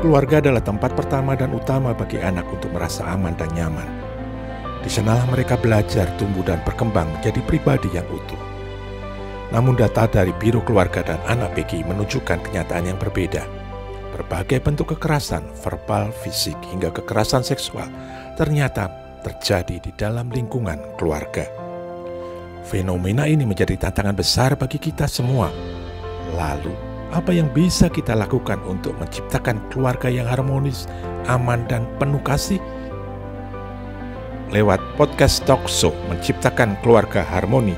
Keluarga adalah tempat pertama dan utama bagi anak untuk merasa aman dan nyaman. Di sanalah mereka belajar, tumbuh, dan berkembang menjadi pribadi yang utuh. Namun data dari Biro Keluarga dan Anak PGI menunjukkan kenyataan yang berbeda. Berbagai bentuk kekerasan, verbal, fisik, hingga kekerasan seksual ternyata terjadi di dalam lingkungan keluarga. Fenomena ini menjadi tantangan besar bagi kita semua. Lalu, apa yang bisa kita lakukan untuk menciptakan keluarga yang harmonis, aman, dan penuh kasih? Lewat podcast talk show Menciptakan Keluarga Harmoni,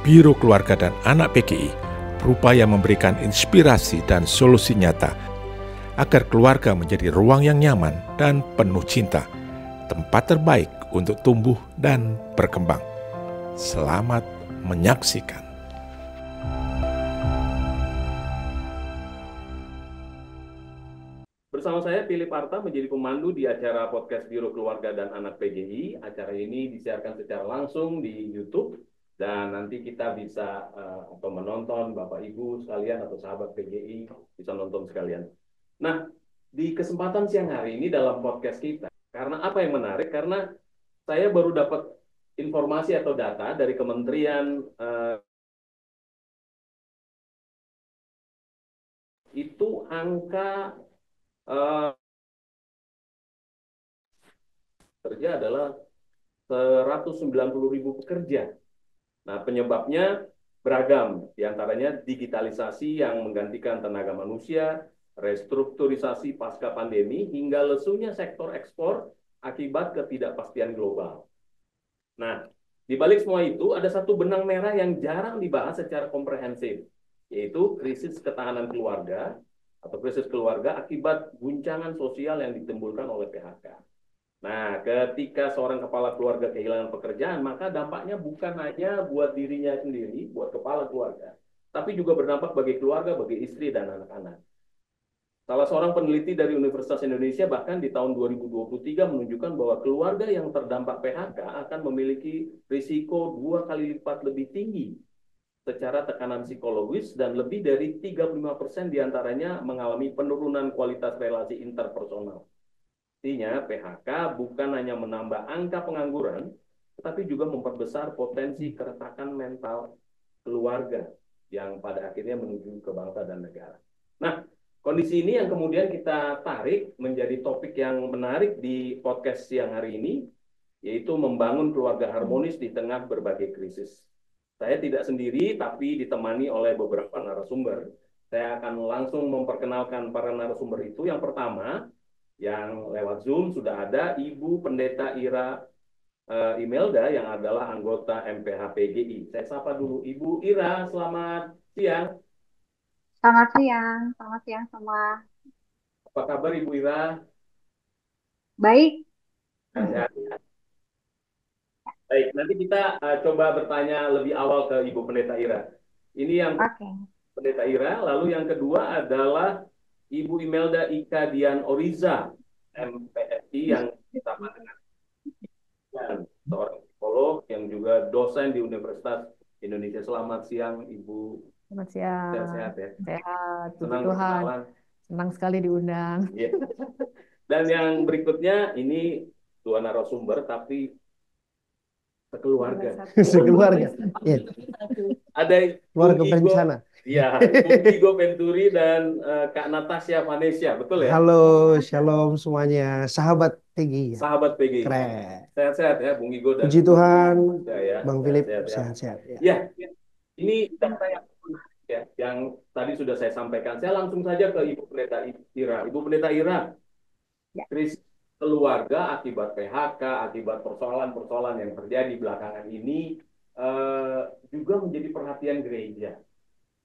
Biro Keluarga dan Anak PGI berupaya memberikan inspirasi dan solusi nyata agar keluarga menjadi ruang yang nyaman dan penuh cinta, tempat terbaik untuk tumbuh dan berkembang. Selamat menyaksikan. Bersama saya Philip Arta menjadi pemandu di acara podcast Biro Keluarga dan Anak PGI. Acara ini disiarkan secara langsung di YouTube dan nanti kita bisa atau menonton Bapak Ibu sekalian atau sahabat PGI bisa nonton sekalian. Nah, di kesempatan siang hari ini dalam podcast kita, karena apa yang menarik? Karena saya baru dapat informasi atau data dari Kementerian itu angka kerja adalah 190.000 pekerja. Nah, penyebabnya beragam, diantaranya digitalisasi yang menggantikan tenaga manusia, restrukturisasi pasca pandemi, hingga lesunya sektor ekspor akibat ketidakpastian global. Nah, di balik semua itu ada satu benang merah yang jarang dibahas secara komprehensif, yaitu krisis ketahanan keluarga atau krisis keluarga akibat guncangan sosial yang ditimbulkan oleh PHK. Nah, ketika seorang kepala keluarga kehilangan pekerjaan, maka dampaknya bukan hanya buat dirinya sendiri, buat kepala keluarga, tapi juga berdampak bagi keluarga, bagi istri dan anak-anak. Salah seorang peneliti dari Universitas Indonesia bahkan di tahun 2023 menunjukkan bahwa keluarga yang terdampak PHK akan memiliki risiko 2 kali lipat lebih tinggi secara tekanan psikologis dan lebih dari 35% diantaranya mengalami penurunan kualitas relasi interpersonal. Artinya PHK bukan hanya menambah angka pengangguran, tetapi juga memperbesar potensi keretakan mental keluarga yang pada akhirnya menuju ke bangsa dan negara. Nah, kondisi ini yang kemudian kita tarik menjadi topik yang menarik di podcast siang hari ini, yaitu membangun keluarga harmonis di tengah berbagai krisis. Saya tidak sendiri, tapi ditemani oleh beberapa narasumber. Saya akan langsung memperkenalkan para narasumber itu. Yang pertama, yang lewat Zoom sudah ada Ibu Pendeta Ira Imelda yang adalah anggota MPH PGI. Saya sapa dulu Ibu Ira, selamat siang. Selamat siang semua. Apa kabar Ibu Ira? Baik, Sehat. Baik, nanti kita coba bertanya lebih awal ke Ibu Pendeta Ira. Ini yang oke. Pendeta Ira, lalu yang kedua adalah Ibu Imelda Ika Dian Oriza, MPSI yang sama dengan seorang psikolog yang juga dosen di Universitas Indonesia. Selamat siang, Ibu. Selamat siang. Sehat-sehat ya. Sehat, puji Senang Tuhan. berkenalan. Senang sekali diundang. Yeah. Dan yang berikutnya ini dua narasumber tapi sekeluarga. Sekeluarga. Ya. Ada Keluarga Bung Igo, berencana. ya, Bung Igo Venturi dan Kak Natasha Vanesia, betul ya? Halo, shalom semuanya. Sahabat PGI. Sahabat PGI. Keren. Sehat-sehat ya, Bung Igo dan Puji Tuhan, ya, Bang Philip, sehat-sehat. sehat-sehat. Ya, ini data yang tadi sudah saya sampaikan. Saya langsung saja ke Ibu Pendeta Ira. Ibu Pendeta Ira, Ya. krisis keluarga akibat PHK, akibat persoalan-persoalan yang terjadi belakangan ini juga menjadi perhatian gereja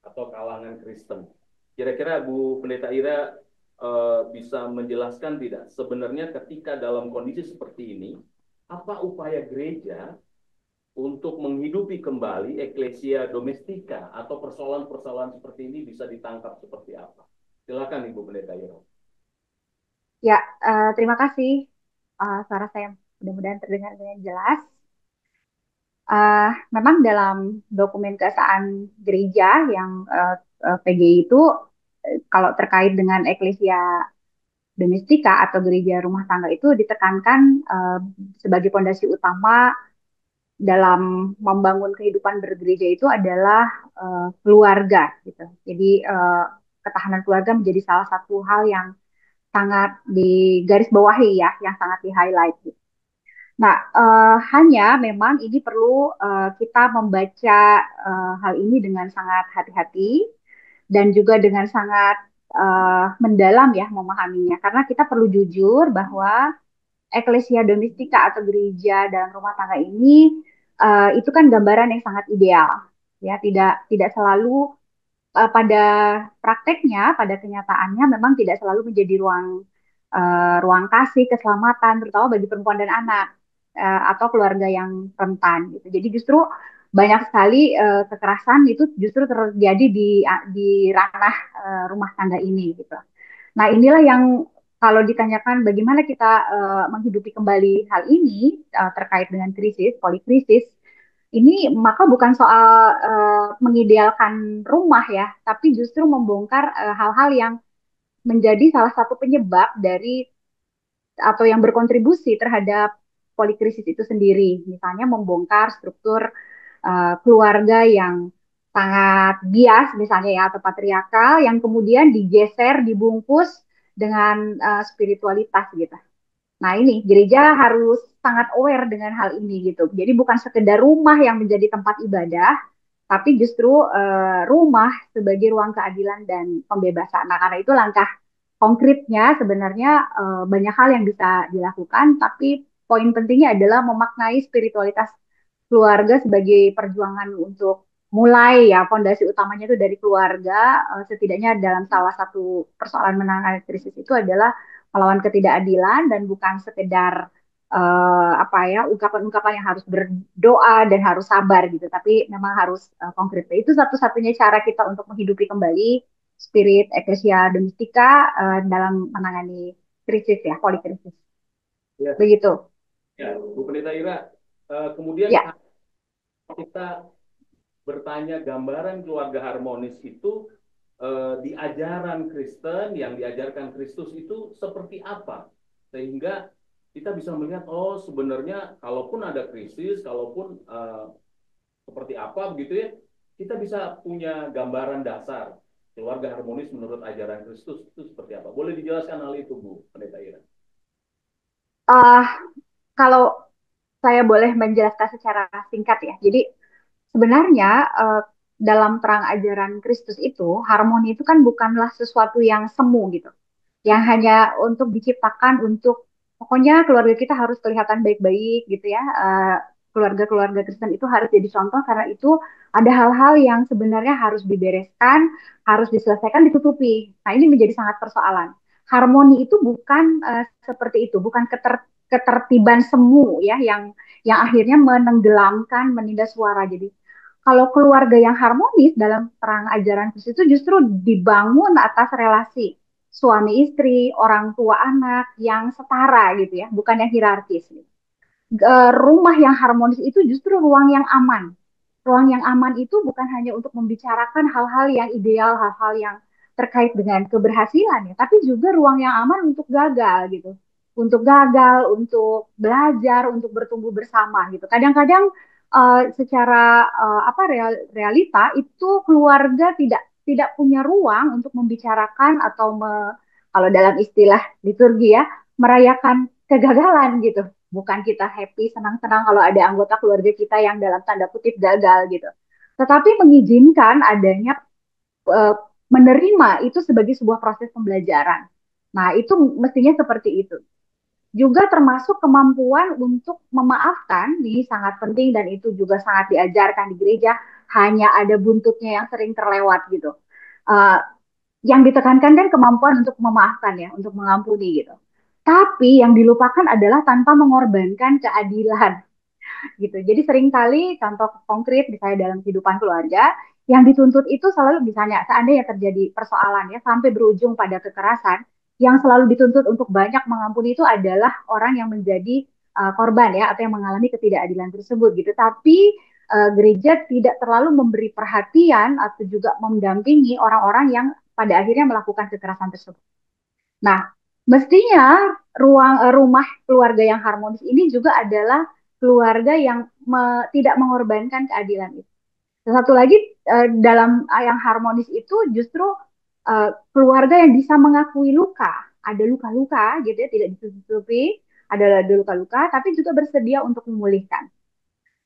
atau kalangan Kristen. Kira-kira Bu Pendeta Ira bisa menjelaskan tidak sebenarnya ketika dalam kondisi seperti ini, apa upaya gereja untuk menghidupi kembali eklesia domestika atau persoalan-persoalan seperti ini bisa ditangkap seperti apa? Silakan Ibu Pendeta Ira. Ya, terima kasih. Suara saya mudah-mudahan terdengar dengan jelas. Memang dalam dokumen keesaan gereja yang PGI itu, kalau terkait dengan eklesia domestika atau gereja rumah tangga itu ditekankan sebagai fondasi utama dalam membangun kehidupan bergereja itu adalah keluarga gitu. Jadi ketahanan keluarga menjadi salah satu hal yang sangat digaris bawahi ya, yang sangat di highlight gitu. Nah, hanya memang ini perlu kita membaca hal ini dengan sangat hati-hati dan juga dengan sangat mendalam ya memahaminya. Karena kita perlu jujur bahwa eklesia domestika atau gereja dalam rumah tangga ini itu kan gambaran yang sangat ideal. Ya, tidak selalu pada prakteknya, pada kenyataannya memang tidak selalu menjadi ruang kasih, keselamatan, terutama bagi perempuan dan anak atau keluarga yang rentan. Gitu. Jadi justru banyak sekali kekerasan itu justru terjadi di ranah rumah tangga ini. Gitu. Nah inilah yang kalau ditanyakan bagaimana kita menghidupi kembali hal ini terkait dengan krisis, polikrisis, ini maka bukan soal mengidealkan rumah ya, tapi justru membongkar hal-hal yang menjadi salah satu penyebab dari atau yang berkontribusi terhadap polikrisis itu sendiri. Misalnya membongkar struktur keluarga yang sangat bias misalnya ya atau patriarkal yang kemudian digeser, dibungkus dengan spiritualitas gitu. Nah ini gereja harus sangat aware dengan hal ini gitu. Jadi bukan sekedar rumah yang menjadi tempat ibadah, tapi justru rumah sebagai ruang keadilan dan pembebasan. Nah karena itu langkah konkretnya sebenarnya banyak hal yang bisa dilakukan, tapi poin pentingnya adalah memaknai spiritualitas keluarga sebagai perjuangan untuk mulai ya fondasi utamanya itu dari keluarga setidaknya dalam salah satu persoalan menangani krisis itu adalah melawan ketidakadilan dan bukan sekedar apa ya ungkapan-ungkapan yang harus berdoa dan harus sabar gitu tapi memang harus konkret itu satu-satunya cara kita untuk menghidupi kembali spirit Ecclesia Domestika dalam menangani krisis ya polikrisis Ya, begitu ya, Bu Pendeta Ira. Kemudian ya. kita bertanya gambaran keluarga harmonis itu di ajaran Kristen yang diajarkan Kristus itu seperti apa sehingga kita bisa melihat oh sebenarnya kalaupun ada krisis kalaupun seperti apa begitu ya kita bisa punya gambaran dasar keluarga harmonis menurut ajaran Kristus itu seperti apa, boleh dijelaskan hal itu Bu Pendeta Ira? Uh, kalau saya boleh menjelaskan secara singkat ya. Jadi sebenarnya dalam terang ajaran Kristus itu harmoni itu kan bukanlah sesuatu yang semu gitu. Yang hanya untuk diciptakan untuk pokoknya keluarga kita harus kelihatan baik-baik gitu ya. Keluarga-keluarga Kristen itu harus jadi contoh karena itu ada hal-hal yang sebenarnya harus dibereskan, harus diselesaikan, ditutupi. Nah, ini menjadi sangat persoalan. Harmoni itu bukan seperti itu, bukan ketertiban semu ya yang akhirnya menenggelamkan, menindas suara. Jadi kalau keluarga yang harmonis dalam terang ajaran Kristus itu justru dibangun atas relasi suami istri, orang tua anak yang setara gitu ya, bukan yang hierarkis. Gitu. Rumah yang harmonis itu justru ruang yang aman. Ruang yang aman itu bukan hanya untuk membicarakan hal-hal yang ideal, hal-hal yang terkait dengan keberhasilan ya, tapi juga ruang yang aman untuk gagal gitu. Untuk gagal, untuk belajar, untuk bertumbuh bersama gitu. Kadang-kadang secara apa realita itu keluarga tidak punya ruang untuk membicarakan atau kalau dalam istilah liturgi ya merayakan kegagalan gitu. Bukan kita happy senang-senang kalau ada anggota keluarga kita yang dalam tanda kutip gagal gitu. Tetapi mengizinkan adanya uh, menerima itu sebagai sebuah proses pembelajaran. Nah, itu mestinya seperti itu juga termasuk kemampuan untuk memaafkan ini sangat penting dan itu juga sangat diajarkan di gereja hanya ada buntutnya yang sering terlewat gitu uh, yang ditekankan kan kemampuan untuk memaafkan ya untuk mengampuni gitu tapi yang dilupakan adalah tanpa mengorbankan keadilan gitu. Jadi seringkali contoh konkret misalnya dalam kehidupan keluarga yang dituntut itu selalu misalnya seandainya terjadi persoalan ya sampai berujung pada kekerasan, yang selalu dituntut untuk banyak mengampuni itu adalah orang yang menjadi korban ya atau yang mengalami ketidakadilan tersebut gitu. Tapi gereja tidak terlalu memberi perhatian atau juga mendampingi orang-orang yang pada akhirnya melakukan kekerasan tersebut. Nah, Mestinya rumah keluarga yang harmonis ini juga adalah keluarga yang tidak mengorbankan keadilan itu. Dan satu lagi dalam yang harmonis itu justru keluarga yang bisa mengakui luka, ada luka-luka gitu ya, tidak ditutupi, ada luka-luka, tapi juga bersedia untuk memulihkan.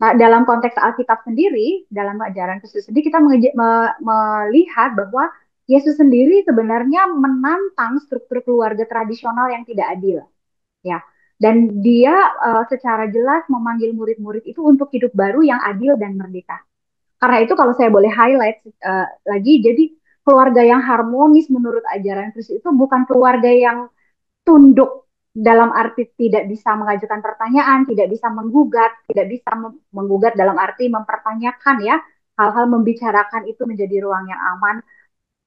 Nah, dalam konteks Alkitab sendiri, dalam ajaran Kristus sendiri, kita melihat bahwa Yesus sendiri sebenarnya menantang struktur keluarga tradisional yang tidak adil, ya. Dan dia secara jelas memanggil murid-murid itu untuk hidup baru yang adil dan merdeka. Karena itu kalau saya boleh highlight lagi, jadi keluarga yang harmonis menurut ajaran Kristus itu bukan keluarga yang tunduk dalam arti tidak bisa mengajukan pertanyaan, tidak bisa menggugat, tidak bisa menggugat dalam arti mempertanyakan ya, hal-hal membicarakan itu menjadi ruang yang aman.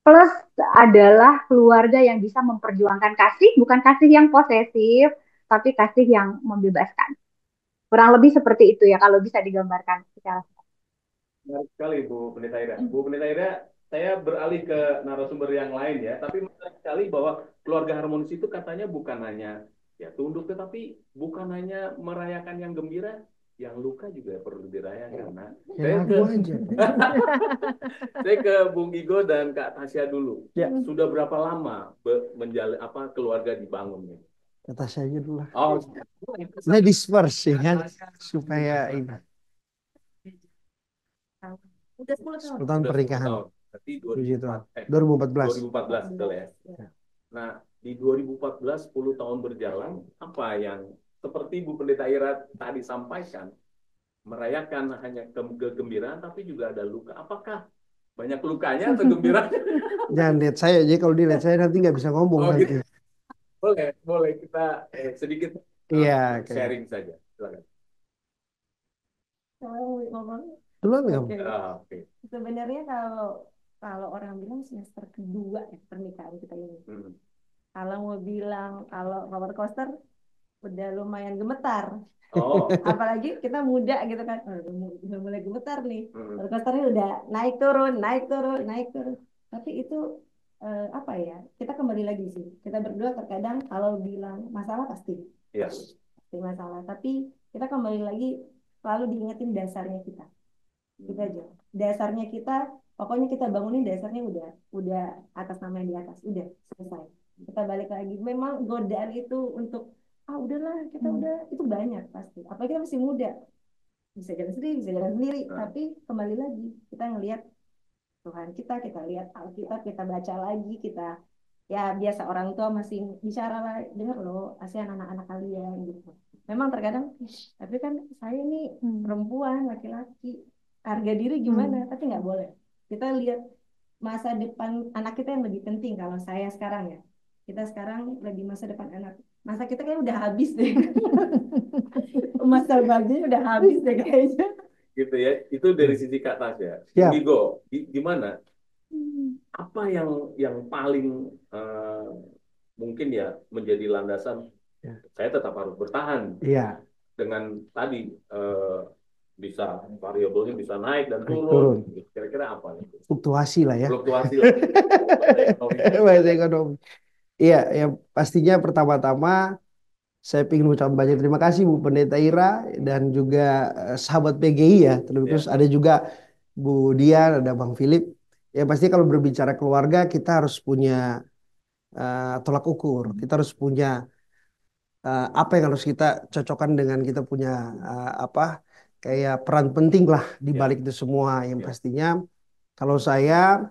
Plus adalah keluarga yang bisa memperjuangkan kasih, bukan kasih yang posesif, tapi kasih yang membebaskan. Kurang lebih seperti itu ya kalau bisa digambarkan secara. Menarik sekali Bu Pendeta Ira. Bu Pendeta Ira, saya beralih ke narasumber yang lain ya, tapi menarik sekali bahwa keluarga harmonis itu katanya bukan hanya ya tunduk, tetapi bukan hanya merayakan yang gembira, yang luka juga perlu dirayakan. Nah, saya ke saya ke Bung Igo dan Kak Tasya dulu. Ya. Sudah berapa lama menjalin keluarga dibangun? Kata saya aja dulu lah. Oh, Ladies first ya kan, supaya ini. Udah 10 tahun. 10 tahun pernikahan. Berarti 2014. 2014 betul ya. Nah, di 2014 10 tahun berjalan, apa yang seperti Bu Pendeta Ira tadi sampaikan, merayakan hanya kegembiraan tapi juga ada luka. Apakah banyak lukanya atau gembiranya? Jangan lihat saya aja, kalau dilihat saya nanti nggak bisa ngomong nanti. Gitu. Boleh kita sedikit sharing saja. Silakan. Duluan nggak? Oke. Sebenarnya kalau orang bilang semester kedua ya pernikahan kita ini. Kalau mau bilang kalau roller coaster udah lumayan gemetar. Oh. Apalagi kita muda gitu kan, udah mulai gemetar nih. Roller coasternya udah naik turun. Tapi itu apa ya? Kita kembali lagi sih. Kita berdua terkadang kalau bilang masalah pasti. Yes. Pasti masalah. Tapi kita kembali lagi selalu diingetin dasarnya kita. Gitu aja. Dasarnya kita, pokoknya kita bangunin dasarnya udah atas nama yang di atas, udah selesai. Kita balik lagi. Memang godaan itu untuk udahlah kita udah itu banyak pasti. Apalagi kita masih muda, bisa jalan sendiri. Tapi kembali lagi kita ngelihat Tuhan kita lihat Alkitab, kita baca lagi, kita ya biasa orang tua masih bicara lah, dengar loh kasihan anak-anak kalian gitu. Memang terkadang, tapi kan saya ini perempuan, laki-laki, harga diri gimana, tapi nggak boleh. Kita lihat masa depan anak kita yang lebih penting. Kalau saya sekarang ya, kita sekarang lagi masa depan anak. Masa kita kayak udah habis deh. Masa baginya udah habis deh kayaknya. Gitu ya, itu dari sisi Kak Tasya. Igo, gimana? Apa yang paling mungkin ya menjadi landasan saya tetap harus bertahan dengan tadi bisa variabelnya bisa naik dan turun. Kira-kira apa? Fluktuasi lah ya. Fluktuasi lah. Bahasa ekonomi. Iya, ya pastinya pertama-tama saya ingin mengucapkan banyak terima kasih Bu Pendeta Ira dan juga sahabat PGI ya. Terus ada juga Bu Dian, ada Bang Philip. Ya pasti kalau berbicara keluarga kita harus punya tolak ukur. Kita harus punya apa yang harus kita cocokkan dengan kita punya kayak peran penting lah di balik itu semua. Yang pastinya kalau saya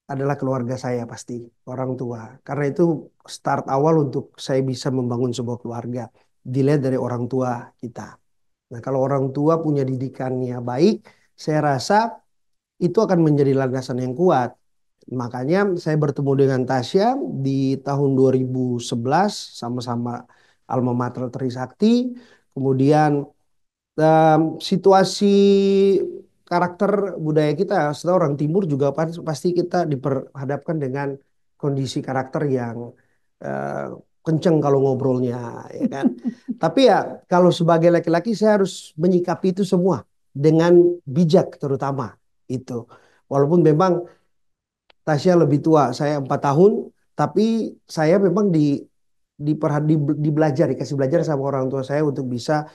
adalah keluarga saya pasti, orang tua. Karena itu start awal untuk saya bisa membangun sebuah keluarga. Dilihat dari orang tua kita. Nah kalau orang tua punya didikannya baik, saya rasa itu akan menjadi landasan yang kuat. Makanya saya bertemu dengan Tasya di tahun 2011 sama-sama Alma Mater Trisakti. Kemudian situasi karakter budaya kita, setelah orang Timur juga pasti kita diperhadapkan dengan kondisi karakter yang kenceng kalau ngobrolnya, ya kan. Tapi ya kalau sebagai laki-laki saya harus menyikapi itu semua dengan bijak terutama itu. Walaupun memang Tasya lebih tua, saya 4 tahun, tapi saya memang dibelajar, dikasih belajar sama orang tua saya untuk bisa,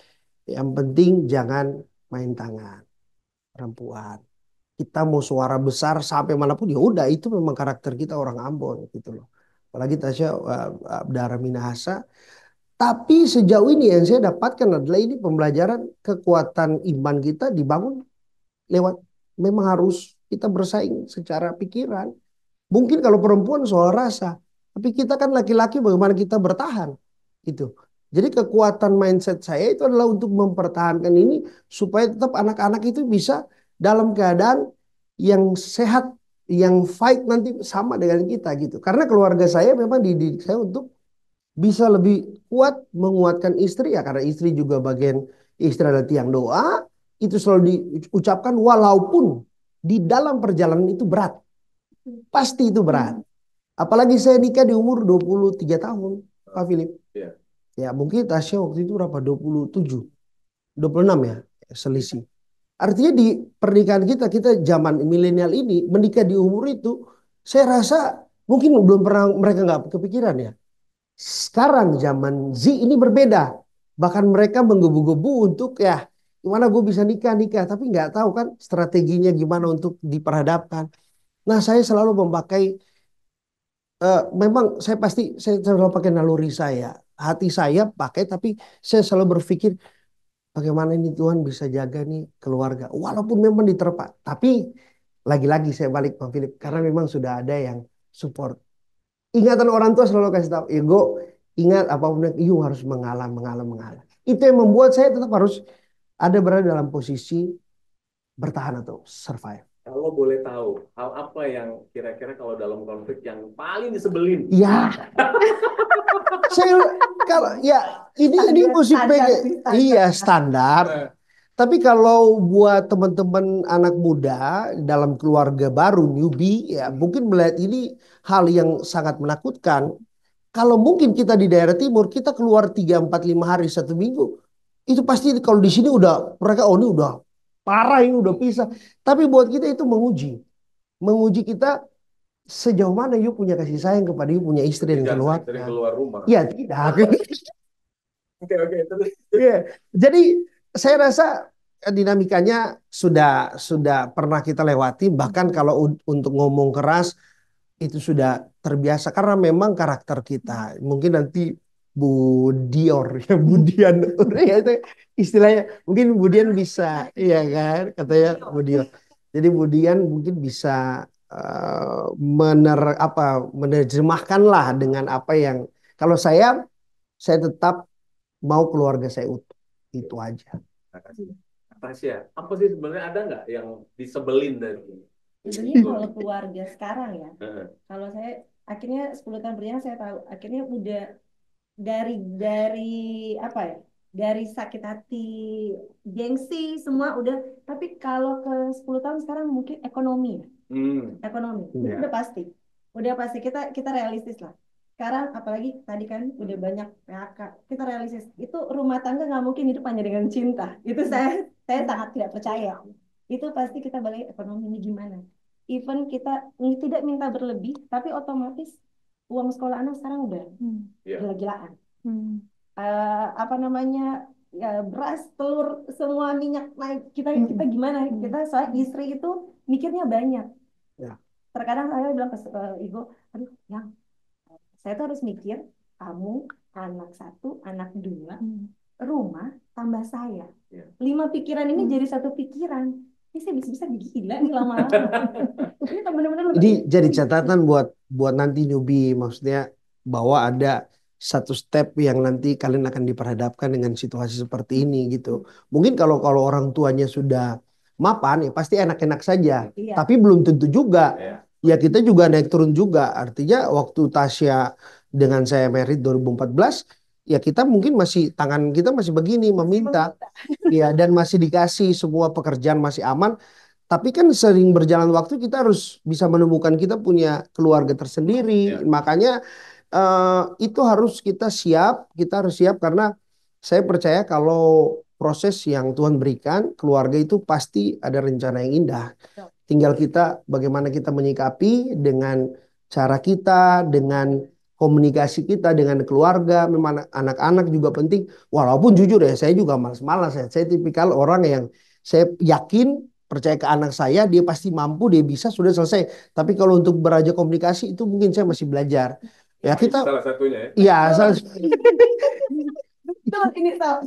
yang penting jangan main tangan perempuan. Kita mau suara besar sampai manapun ya udah, itu memang karakter kita orang Ambon gitu loh. Apalagi Tasya darah Minahasa. Tapi sejauh ini yang saya dapatkan adalah ini pembelajaran kekuatan iman kita dibangun lewat, memang harus kita bersaing secara pikiran. Mungkin kalau perempuan soal rasa, tapi kita kan laki-laki, bagaimana kita bertahan gitu. Jadi kekuatan mindset saya itu adalah untuk mempertahankan ini supaya tetap anak-anak itu bisa dalam keadaan yang sehat, yang fight nanti sama dengan kita gitu. Karena keluarga saya memang dididik saya untuk bisa lebih kuat menguatkan istri ya, karena istri juga bagian, istri adalah tiang doa, itu selalu diucapkan walaupun di dalam perjalanan itu berat. Pasti itu berat. Apalagi saya nikah di umur 23 tahun, Pak Philip. Iya. Ya mungkin Tasya waktu itu berapa? 27, 26 ya, selisih. Artinya di pernikahan kita zaman milenial ini menikah di umur itu, saya rasa mungkin belum pernah mereka nggak kepikiran ya. Sekarang zaman Z ini berbeda. Bahkan mereka menggebu-gebu untuk ya gimana gue bisa nikah, tapi nggak tahu kan strateginya gimana untuk diperhadapkan. Nah saya selalu memakai, memang saya selalu pakai naluri saya, hati saya pakai, tapi saya selalu berpikir bagaimana ini Tuhan bisa jaga nih keluarga, walaupun memang diterpa. Tapi lagi-lagi saya balik Pak Philip, karena memang sudah ada yang support. Ingatan orang tua selalu kasih tahu, ego ingat apapun you harus mengalah. Itu yang membuat saya tetap harus ada berada dalam posisi bertahan atau survive. Kalau boleh tahu, hal apa yang kira-kira kalau dalam konflik yang paling disebelin? Ya, saya kalau ya ini musik iya standar. Tapi kalau buat teman-teman anak muda dalam keluarga baru newbie ya mungkin melihat ini hal yang sangat menakutkan. Kalau mungkin kita di daerah timur kita keluar 3, 4, 5 hari 1 minggu, itu pasti kalau di sini udah mereka ini udah parah, ini udah pisah. Tapi buat kita itu menguji kita sejauh mana you punya kasih sayang kepada you punya istri dan keluarga. Sering keluar rumah. Ya tidak. Oke, terus. Ya. Jadi saya rasa dinamikanya sudah pernah kita lewati. Bahkan kalau untuk ngomong keras itu sudah terbiasa karena memang karakter kita. Mungkin nanti Bu Dior ya, Budian ya itu istilahnya, mungkin Budian bisa, iya kan katanya Bu Dior. Jadi Budian mungkin bisa menerjemahkan lah dengan apa yang, kalau saya tetap mau keluarga saya utuh, itu aja. Tasya, apa sih sebenarnya, ada nggak yang disebelin dari ini? Sebenarnya kalau keluarga sekarang ya, kalau saya akhirnya 10 tahun berjalan saya tahu akhirnya udah dari apa ya, dari sakit hati, gengsi semua udah. Tapi kalau ke 10 tahun sekarang mungkin ekonomi ya. Ekonomi Yeah. udah pasti kita realistis lah. Sekarang apalagi tadi kan udah banyak PHK, kita realistis itu rumah tangga nggak mungkin hidup hanya dengan cinta. Itu saya sangat tidak percaya. Itu pasti kita balik ekonomi ini gimana. Even kita tidak minta berlebih, tapi otomatis uang sekolah anak sekarang udah gila-gilaan. Apa namanya ya, beras, telur, semua minyak naik. Kita gimana? Kita soal istri itu mikirnya banyak. Ya. Terkadang saya bilang ke Ibu, aduh, yang saya tuh harus mikir kamu anak 1, anak 2, rumah tambah saya. 5 pikiran ini jadi 1 pikiran. Ini saya bisa gila nih lama-lama. Ini benar-benar jadi catatan buat nanti newbie, maksudnya bahwa ada 1 step yang nanti kalian akan diperhadapkan dengan situasi seperti ini gitu. Mungkin kalau orang tuanya sudah mapan ya pasti enak-enak saja. Iya. Tapi belum tentu juga. Ya kita juga naik turun juga. Artinya waktu Tasya dengan saya married 2014, ya kita mungkin tangan kita masih begini meminta. Ya, dan masih dikasih, semua pekerjaan masih aman. Tapi kan sering berjalan waktu kita harus bisa menemukan kita punya keluarga tersendiri. Makanya itu harus kita harus siap karena saya percaya kalau proses yang Tuhan berikan, keluarga itu pasti ada rencana yang indah. Tinggal kita bagaimana kita menyikapi dengan cara kita, dengan komunikasi kita dengan keluarga, memang anak-anak juga penting. Walaupun jujur ya, saya juga malas-malas ya. Saya tipikal orang yang saya yakin percaya ke anak saya, dia pasti mampu, dia bisa, sudah selesai. Tapi kalau untuk beraja komunikasi itu mungkin saya masih belajar. Ya kita, Salah satunya ya. iya, Ini salah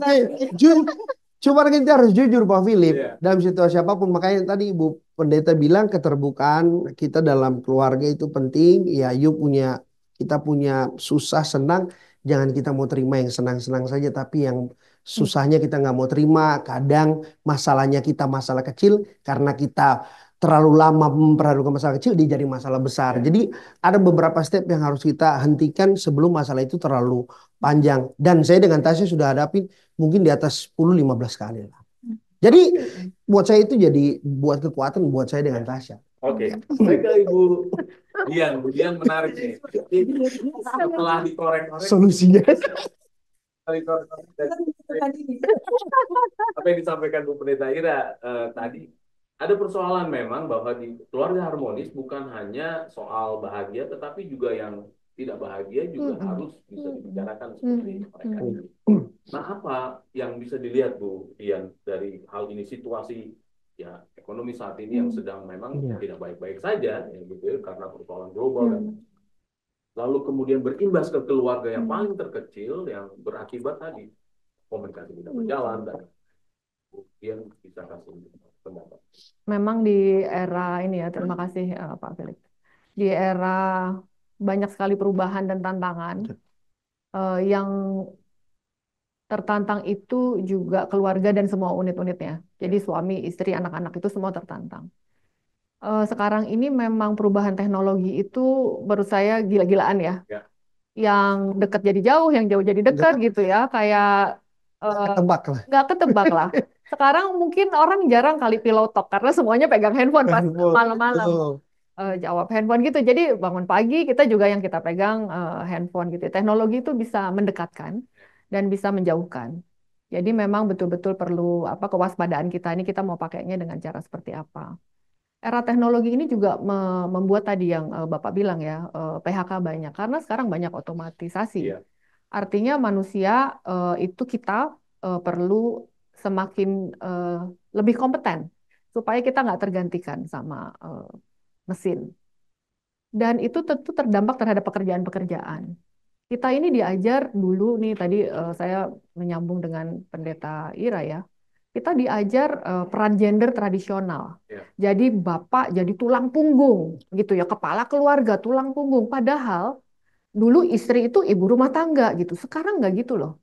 cuma kita harus jujur Pak Philip Iya. dalam situasi apapun. Makanya tadi Ibu Pendeta bilang keterbukaan kita dalam keluarga itu penting. Ya, kita punya susah senang. Jangan kita mau terima yang senang-senang saja, tapi yang susahnya kita nggak mau terima. Kadang masalahnya kita masalah kecil karena kita terlalu lama memperhatikan masalah kecil, dia jadi masalah besar. Jadi ada beberapa step yang harus kita hentikan sebelum masalah itu terlalu panjang. Dan saya dengan Tasya sudah hadapin mungkin di atas 10-15 kali lah. Jadi buat saya itu jadi buat kekuatan buat saya dengan Tasya. Oke, baik ke Ibu Dian. Bu Dian menarik nih. Setelah dikorek-korek, Solusinya. apa yang disampaikan Bu Pendeta Ira tadi, ada persoalan memang bahwa di keluarga harmonis bukan hanya soal bahagia, tetapi juga yang tidak bahagia juga harus bisa dibicarakan seperti mereka ini. Nah, apa yang bisa dilihat Bu Dian dari hal ini, situasi ya ekonomi saat ini yang sedang memang tidak baik-baik saja, ya gitu ya, karena persoalan global dan lalu kemudian berimbas ke keluarga yang paling terkecil yang berakibat tadi komunikasi tidak berjalan dan kemudian bisa kasih pendapat. Memang di era ini ya, terima kasih Pak Felix. Di era banyak sekali perubahan dan tantangan, yang tertantang itu juga keluarga dan semua unit-unitnya. Jadi suami, istri, anak-anak itu semua tertantang. Sekarang ini memang perubahan teknologi itu menurut saya gila-gilaan ya. Yang dekat jadi jauh, yang jauh jadi dekat gitu ya. Kayak Ketebak lah. nggak ketebak lah. Sekarang mungkin orang jarang kali pillow talk karena semuanya pegang handphone pas malam-malam. Jawab handphone gitu. Jadi bangun pagi kita juga yang kita pegang handphone gitu. Teknologi itu bisa mendekatkan dan bisa menjauhkan. Jadi memang betul-betul perlu kewaspadaan kita ini, kita mau pakainya dengan cara seperti apa. Era teknologi ini juga membuat tadi yang Bapak bilang ya, PHK banyak karena sekarang banyak otomatisasi. Artinya manusia itu kita perlu semakin lebih kompeten supaya kita nggak tergantikan sama mesin. Dan itu tentu terdampak terhadap pekerjaan-pekerjaan. Kita ini diajar dulu nih, tadi saya menyambung dengan Pendeta Ira ya. Kita diajar peran gender tradisional. Jadi bapak jadi tulang punggung gitu ya, kepala keluarga, tulang punggung. Padahal dulu istri itu ibu rumah tangga gitu. Sekarang nggak gitu loh.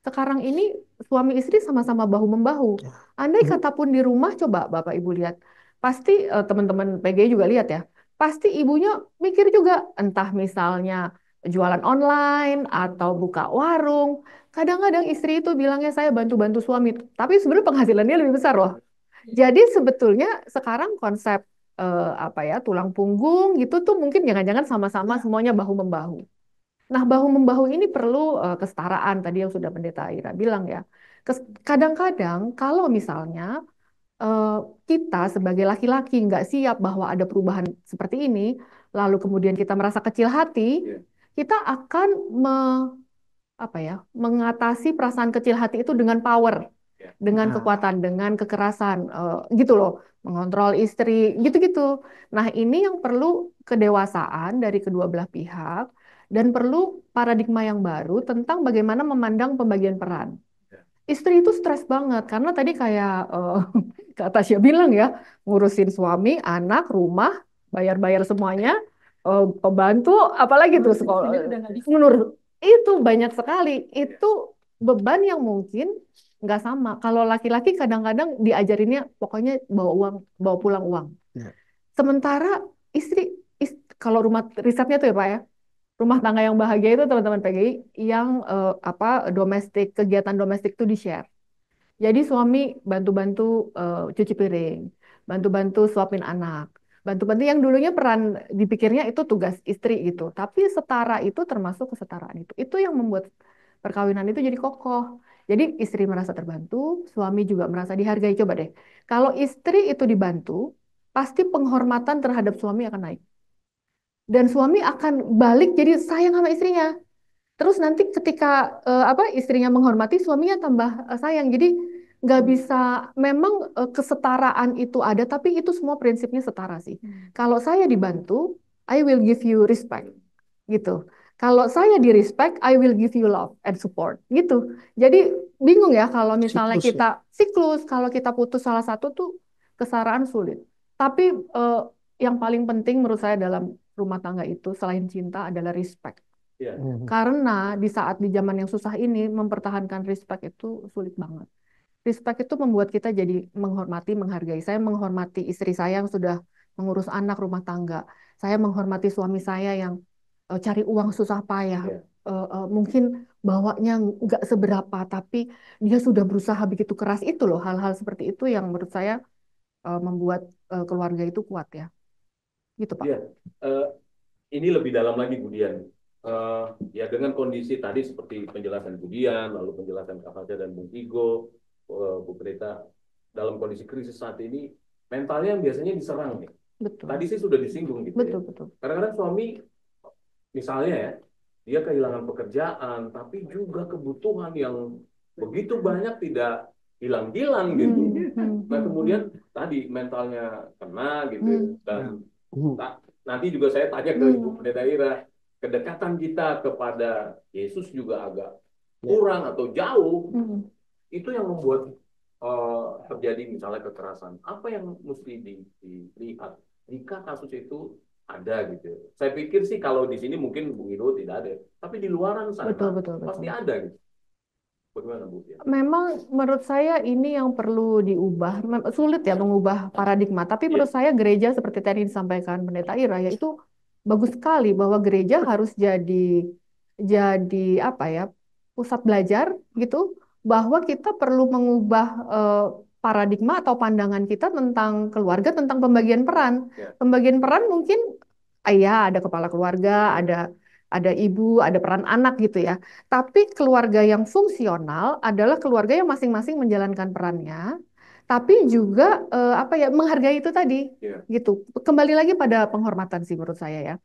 Sekarang ini suami istri sama-sama bahu-membahu. Andai kata pun di rumah, coba Bapak Ibu lihat. Pasti teman-teman PGI juga lihat ya. Pasti ibunya mikir juga, entah misalnya jualan online atau buka warung. Kadang-kadang istri itu bilangnya saya bantu-bantu suami. Tapi sebenarnya penghasilannya lebih besar loh. Jadi sebetulnya sekarang konsep tulang punggung gitu tuh mungkin jangan-jangan sama-sama semuanya bahu-membahu. Nah, bahu-membahu ini perlu kesetaraan tadi yang sudah Pendeta Ira bilang ya. Kadang-kadang kalau misalnya kita sebagai laki-laki nggak siap bahwa ada perubahan seperti ini, lalu kemudian kita merasa kecil hati, kita akan mengatasi perasaan kecil hati itu dengan power, dengan kekuatan, dengan kekerasan, gitu loh, mengontrol istri, gitu-gitu. Nah, ini yang perlu kedewasaan dari kedua belah pihak. Dan perlu paradigma yang baru tentang bagaimana memandang pembagian peran. Istri itu stres banget karena tadi kayak Kak Tasya bilang ya, ngurusin suami, anak, rumah, bayar-bayar semuanya, pembantu, apalagi tuh sekolah. Menurut itu banyak sekali. Itu beban yang mungkin nggak sama. Kalau laki-laki kadang-kadang diajarinnya pokoknya bawa pulang uang. Sementara istri kalau rumah risetnya tuh ya Pak ya. Rumah tangga yang bahagia itu teman-teman PGI yang kegiatan domestik itu di-share. Jadi suami bantu-bantu cuci piring, bantu-bantu suapin anak, bantu-bantu yang dulunya peran dipikirnya itu tugas istri gitu. Tapi setara itu termasuk kesetaraan itu. Itu yang membuat perkawinan itu jadi kokoh. Jadi istri merasa terbantu, suami juga merasa dihargai. Coba deh, kalau istri itu dibantu, pasti penghormatan terhadap suami akan naik. dan suami akan balik jadi sayang sama istrinya. Terus nanti ketika istrinya menghormati, suaminya tambah sayang. Jadi nggak bisa, memang kesetaraan itu ada, tapi itu semua prinsipnya setara sih. Kalau saya dibantu, I will give you respect, gitu. Kalau saya di respect, I will give you love and support, gitu. Jadi bingung ya kalau misalnya Siklus ya. kita siklus, kalau kita putus salah satu tuh kesetaraan sulit. Tapi yang paling penting menurut saya dalam rumah tangga itu selain cinta adalah respect. Ya. Karena di saat di zaman yang susah ini mempertahankan respect itu sulit banget. Respect itu membuat kita jadi menghormati, menghargai. Saya menghormati istri saya yang sudah mengurus anak rumah tangga. Saya menghormati suami saya yang cari uang susah payah. Ya. Mungkin bawanya nggak seberapa, tapi dia sudah berusaha begitu keras. Itu loh, hal-hal seperti itu yang menurut saya membuat keluarga itu kuat ya. Gitu Pak. Ya. Ini lebih dalam lagi Bu Dian. Ya dengan kondisi tadi seperti penjelasan Bu Dian, lalu penjelasan Kak Fajar dan Bung Igo, Bu Pendeta, dalam kondisi krisis saat ini, mentalnya yang biasanya diserang nih. Betul. Tadi sih sudah disinggung gitu Betul, ya. betul. Kadang-kadang suami, misalnya ya, dia kehilangan pekerjaan, tapi juga kebutuhan yang begitu banyak tidak hilang-hilang gitu. Nah kemudian tadi mentalnya kena gitu, dan nanti juga saya tanya ke Ibu Pendeta Ira, kedekatan kita kepada Yesus juga agak kurang atau jauh. Itu yang membuat terjadi misalnya kekerasan. Apa yang mesti dilihat jika kasus itu ada gitu? Saya pikir sih kalau di sini mungkin Bung Ido tidak ada, tapi di luaran sana Betul. pasti ada gitu. Bagaimana Bu? Memang menurut saya ini yang perlu diubah. Sulit ya mengubah paradigma, tapi menurut saya gereja seperti tadi disampaikan Pendeta Ira, yaitu bagus sekali bahwa gereja harus jadi apa ya, pusat belajar gitu, bahwa kita perlu mengubah paradigma atau pandangan kita tentang keluarga, tentang pembagian peran. Pembagian peran mungkin ayah ada kepala keluarga, ada ibu, ada peran anak gitu ya. Tapi keluarga yang fungsional adalah keluarga yang masing-masing menjalankan perannya, tapi juga menghargai itu tadi, gitu. Kembali lagi pada penghormatan sih menurut saya ya.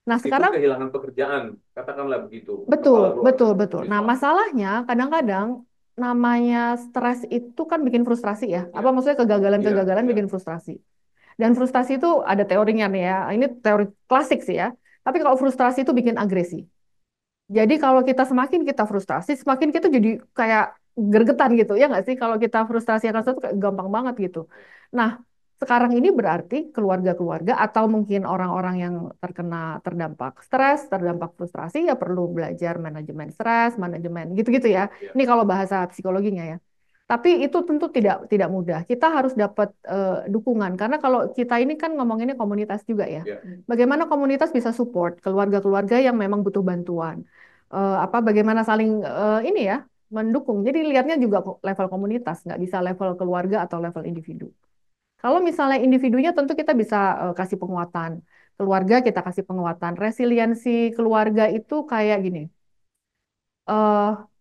Nah sekarang itu kehilangan pekerjaan, katakanlah begitu. Betul. Nah masalahnya kadang-kadang namanya stres itu kan bikin frustrasi ya. Apa maksudnya kegagalan bikin frustrasi. Dan frustrasi itu ada teorinya nih ya. Ini teori klasik sih ya. Tapi kalau frustrasi itu bikin agresi. Jadi kalau semakin kita frustrasi, semakin kita jadi kayak gergetan gitu. Ya nggak sih? Kalau kita frustrasi akan sesuatu kayak gampang banget gitu. Nah, sekarang ini berarti keluarga-keluarga atau mungkin orang-orang yang terdampak stres, terdampak frustrasi ya perlu belajar manajemen stres, manajemen gitu-gitu ya. Ini kalau bahasa psikologinya ya. Tapi itu tentu tidak mudah. Kita harus dapat dukungan karena kalau kita ini kan ngomonginnya komunitas juga ya. Bagaimana komunitas bisa support keluarga-keluarga yang memang butuh bantuan. Bagaimana saling ini ya mendukung. Jadi lihatnya juga level komunitas, nggak bisa level keluarga atau level individu. Kalau misalnya individunya tentu kita bisa kasih penguatan. Keluarga kita kasih penguatan. Resiliensi keluarga itu kayak gini.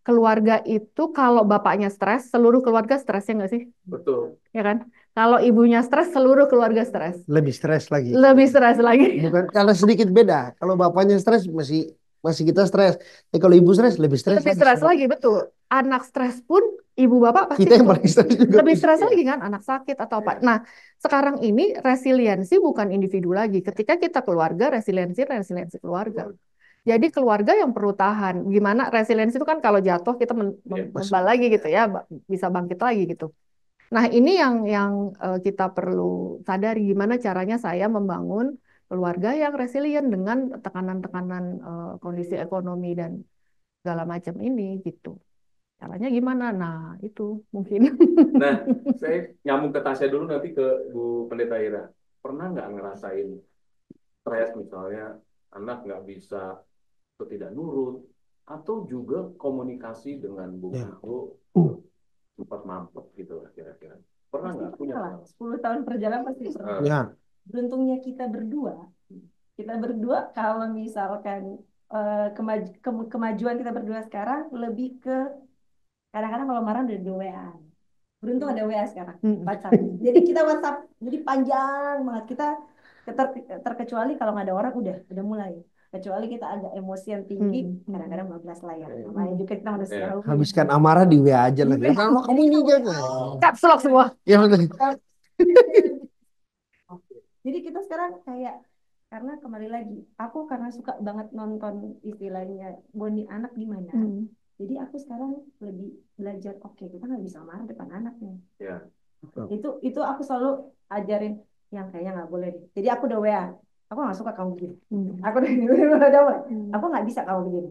Keluarga itu kalau bapaknya stres, seluruh keluarga stresnya nggak sih? Betul. Ya kan? Kalau ibunya stres, seluruh keluarga stres. Lebih stres lagi. Lebih stres lagi. Bukan, karena sedikit beda. Kalau bapaknya stres masih kita stres. Kalau ibu stres lebih stres Lebih stres lagi, betul. Anak stres pun ibu bapak pasti kita yang paling stres juga. lebih stres lagi kan, anak sakit atau apa. Nah, sekarang ini resiliensi bukan individu lagi. Ketika kita keluarga, resiliensi keluarga. Jadi keluarga yang perlu tahan. Gimana resiliensi itu kan kalau jatuh kita membal lagi gitu ya, bisa bangkit lagi gitu. Nah ini yang kita perlu sadari gimana caranya saya membangun keluarga yang resilient dengan tekanan-tekanan kondisi ekonomi dan segala macam ini gitu. Caranya gimana? Nah itu mungkin. Nah saya nyambung ke Tasya dulu nanti ke Bu Pendeta Ira. Pernah nggak ngerasain stres misalnya anak nggak bisa atau tidak nurut, atau juga komunikasi dengan Bu Ibu sempat mampet gitu lah kira-kira. Pernah nggak punya? 10 tahun perjalanan pasti pernah. Ya. Beruntungnya kita berdua kalau misalkan kemajuan kita berdua sekarang lebih ke kadang-kadang kalau marah udah di WA. Beruntung ada WA sekarang, WhatsApp. Jadi kita WhatsApp, jadi panjang banget kita terkecuali kalau nggak ada orang udah mulai. Kecuali kita agak emosian tinggi, kadang-kadang bablas layar. Namanya juga kita manusia. Habiskan amarah di WA aja lagi. Kalau kamu ini jangan. Caps lock semua. Ya betul. Jadi kita sekarang kayak, karena kembali lagi, aku karena suka banget nonton istilahnya bonding anak gimana. Jadi aku sekarang lebih belajar, oke, kita nggak bisa marah depan anaknya. Ya. Itu aku selalu ajarin yang kayaknya nggak boleh deh. Jadi aku udah WA, aku nggak suka kamu begini. Aku udah aku nggak bisa kamu begini.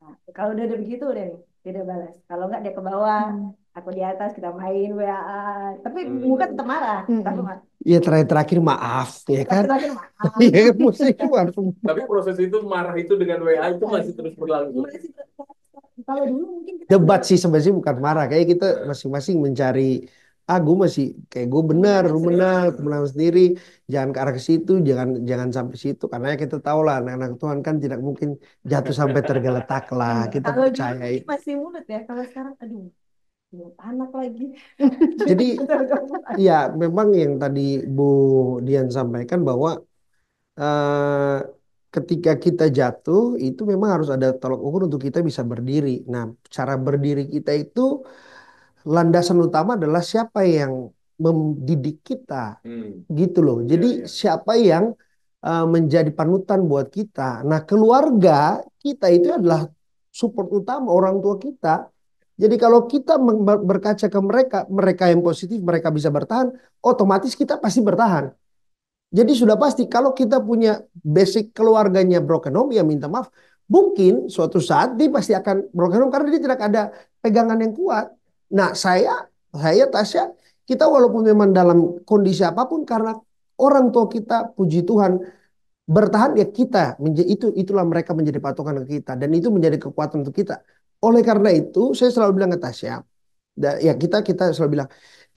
Nah, kalau udah begitu udah nih, dia udah balas. Kalau nggak dia ke bawah, aku di atas, kita main WA. Tapi muka tetap marah. Tapi ya terakhir maaf ya kan. terakhir maaf. Iya mesti harus. Tapi proses itu marah itu dengan WA itu masih terus berlangsung. Kalau dulu mungkin kita Debat sih sebenarnya bukan marah, kayak kita masing-masing mencari gue masih kayak gue benar, lu benar, kemenangan sendiri, jangan ke arah ke situ, jangan sampai situ, karena kita tahu lah anak-anak Tuhan kan tidak mungkin jatuh sampai tergeletak lah, kita kalau percaya dulu itu. masih mulut ya, kalau sekarang aduh anak lagi. Jadi ya memang yang tadi Bu Dian sampaikan bahwa ketika kita jatuh itu memang harus ada tolok ukur untuk kita bisa berdiri. Nah, cara berdiri kita itu landasan utama adalah siapa yang mendidik kita, gitu loh. Jadi siapa yang menjadi panutan buat kita. Nah, keluarga kita itu adalah support utama orang tua kita. Jadi kalau kita berkaca ke mereka yang positif, mereka bisa bertahan, otomatis kita pasti bertahan. Jadi sudah pasti kalau kita punya basic keluarganya broken home, ya minta maaf. Mungkin suatu saat dia pasti akan broken home karena dia tidak ada pegangan yang kuat. Nah saya Tasya, kita walaupun memang dalam kondisi apapun, karena orang tua kita puji Tuhan bertahan, ya kita itulah mereka menjadi patokan ke kita, dan itu menjadi kekuatan untuk kita. Oleh karena itu saya selalu bilang ke Tasya, ya kita selalu bilang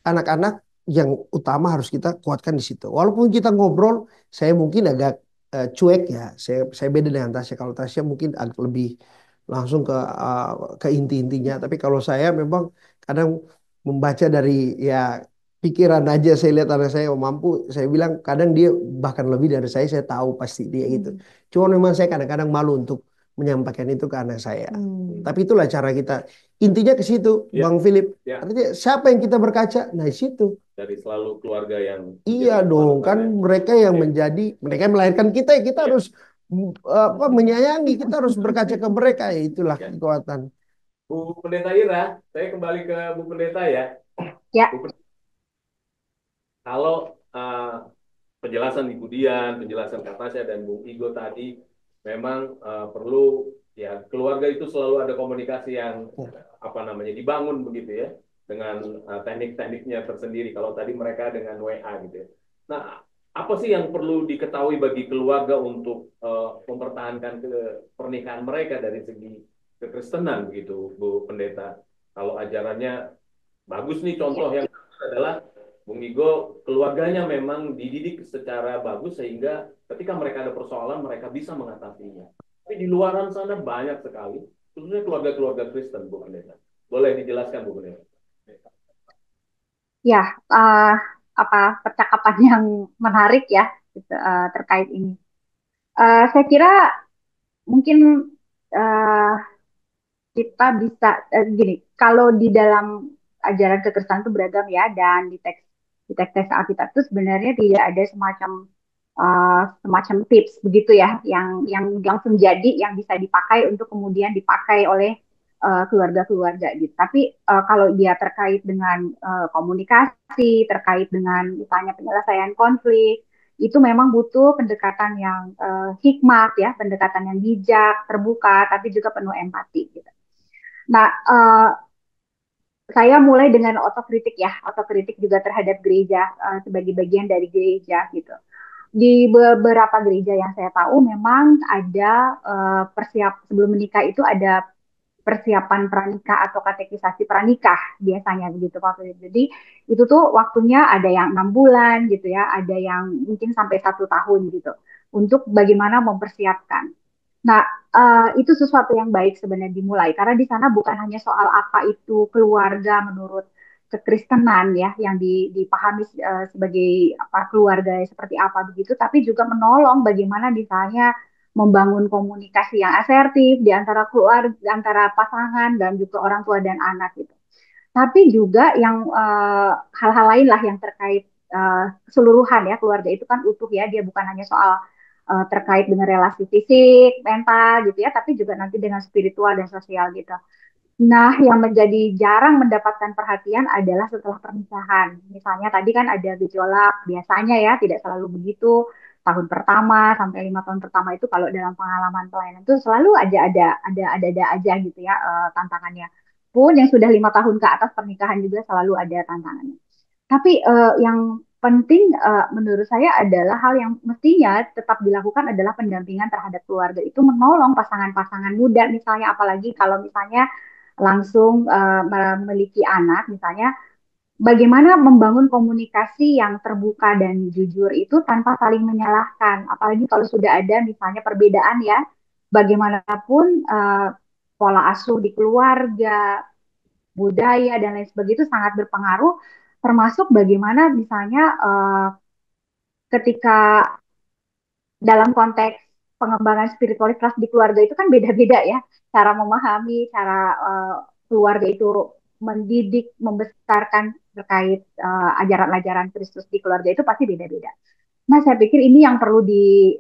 anak-anak yang utama harus kita kuatkan di situ. Walaupun kita ngobrol, saya mungkin agak cuek ya. Saya beda dengan Tasya. Kalau Tasya mungkin agak lebih langsung ke inti-intinya. Tapi kalau saya memang kadang membaca dari ya pikiran aja. Saya lihat anak saya mampu. Saya bilang kadang dia bahkan lebih dari saya tahu pasti dia gitu. Cuma memang saya kadang-kadang malu untuk menyampaikan itu ke anak saya. Tapi itulah cara kita. Intinya ke situ, Bang Philip. Artinya siapa yang kita berkaca? Nah, di situ. Dari selalu keluarga yang iya dong, kan mereka yang mereka yang melahirkan kita, kita harus menyayangi, kita harus berkaca ke mereka, ya itulah kekuatan. Bu Pendeta Ira, saya kembali ke Bu Pendeta ya. Ya. Kalau penjelasan Ibu Dian, penjelasan Kak Tasya dan Bung Igo tadi, memang perlu ya keluarga itu selalu ada komunikasi yang dibangun begitu ya, dengan teknik-tekniknya tersendiri. Kalau tadi mereka dengan WA gitu ya. Nah, apa sih yang perlu diketahui bagi keluarga untuk mempertahankan pernikahan mereka dari segi kekristenan begitu, Bu Pendeta? Kalau ajarannya bagus nih, contoh yang adalah Bung Igo, keluarganya memang dididik secara bagus sehingga ketika mereka ada persoalan mereka bisa mengatasinya. Tapi di luaran sana banyak sekali, khususnya keluarga-keluarga Kristen, Bu Pendeta. Boleh dijelaskan, Bu Pendeta? Ya, percakapan yang menarik ya terkait ini. Saya kira mungkin kita bisa gini, kalau di dalam ajaran kekristenan itu beragam ya, dan di teks Alkitab itu sebenarnya tidak ada semacam tips begitu ya, yang langsung jadi yang bisa dipakai untuk kemudian dipakai oleh keluarga-keluarga gitu. Tapi kalau dia terkait dengan komunikasi, terkait dengan misalnya penyelesaian konflik, itu memang butuh pendekatan yang hikmat ya, pendekatan yang bijak, terbuka, tapi juga penuh empati gitu. Nah, saya mulai dengan otokritik ya, otokritik juga terhadap gereja sebagai bagian dari gereja gitu. Di beberapa gereja yang saya tahu memang ada sebelum menikah itu ada persiapan pranikah atau katekisasi pranikah biasanya begitu Pak. Jadi itu tuh waktunya ada yang 6 bulan gitu ya, ada yang mungkin sampai 1 tahun gitu untuk bagaimana mempersiapkan. Nah, itu sesuatu yang baik sebenarnya dimulai karena di sana bukan hanya soal apa itu keluarga menurut kekristenan ya yang dipahami sebagai apa keluarga seperti apa begitu, tapi juga menolong bagaimana misalnya membangun komunikasi yang asertif di antara keluarga, di antara pasangan dan juga orang tua dan anak gitu. Tapi juga yang hal-hal lain lah yang terkait keseluruhan ya keluarga itu kan utuh ya, dia bukan hanya soal terkait dengan relasi fisik, mental gitu ya, tapi juga nanti dengan spiritual dan sosial gitu. Nah, yang menjadi jarang mendapatkan perhatian adalah setelah pernikahan. Misalnya tadi kan ada gejolak, biasanya ya tidak selalu begitu. Tahun pertama sampai 5 tahun pertama itu kalau dalam pengalaman pelayanan itu selalu ada aja gitu ya tantangannya. Pun yang sudah 5 tahun ke atas pernikahan juga selalu ada tantangannya. Tapi yang penting menurut saya adalah hal yang mestinya tetap dilakukan adalah pendampingan terhadap keluarga itu menolong pasangan-pasangan muda misalnya, apalagi kalau misalnya langsung memiliki anak misalnya, bagaimana membangun komunikasi yang terbuka dan jujur itu tanpa saling menyalahkan, apalagi kalau sudah ada misalnya perbedaan ya, bagaimanapun pola asuh di keluarga, budaya dan lain sebagainya itu sangat berpengaruh, termasuk bagaimana misalnya ketika dalam konteks pengembangan spiritualitas di keluarga itu kan beda-beda ya, cara memahami, cara keluarga itu mendidik, membesarkan terkait ajaran-ajaran Kristus di keluarga itu pasti beda-beda. Nah, saya pikir ini yang perlu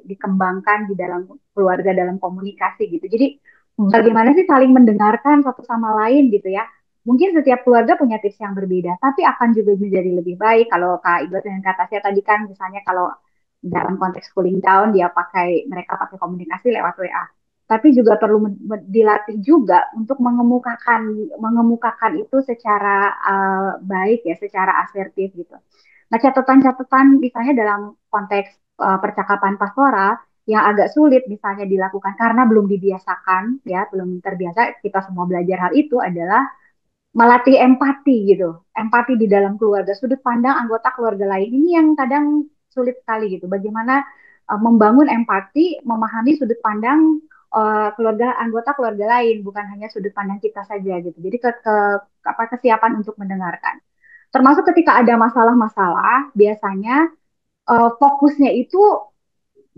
dikembangkan di dalam keluarga, dalam komunikasi gitu. Jadi, bagaimana sih saling mendengarkan satu sama lain gitu ya. Mungkin setiap keluarga punya tips yang berbeda, tapi akan juga menjadi lebih baik kalau Kak Iqbal dengan kata saya tadi kan, misalnya kalau dalam konteks cooling down, mereka pakai komunikasi lewat WA. Tapi juga perlu dilatih juga untuk mengemukakan itu secara baik ya, secara asertif gitu. Nah, catatan-catatan misalnya dalam konteks percakapan pastoral yang agak sulit misalnya dilakukan karena belum dibiasakan ya, belum terbiasa, kita semua belajar hal itu adalah melatih empati gitu. Empati di dalam keluarga, sudut pandang anggota keluarga lain ini yang kadang sulit sekali gitu. Bagaimana membangun empati, memahami sudut pandang anggota keluarga lain, bukan hanya sudut pandang kita saja gitu. Jadi kesiapan untuk mendengarkan. Termasuk ketika ada masalah-masalah, biasanya fokusnya itu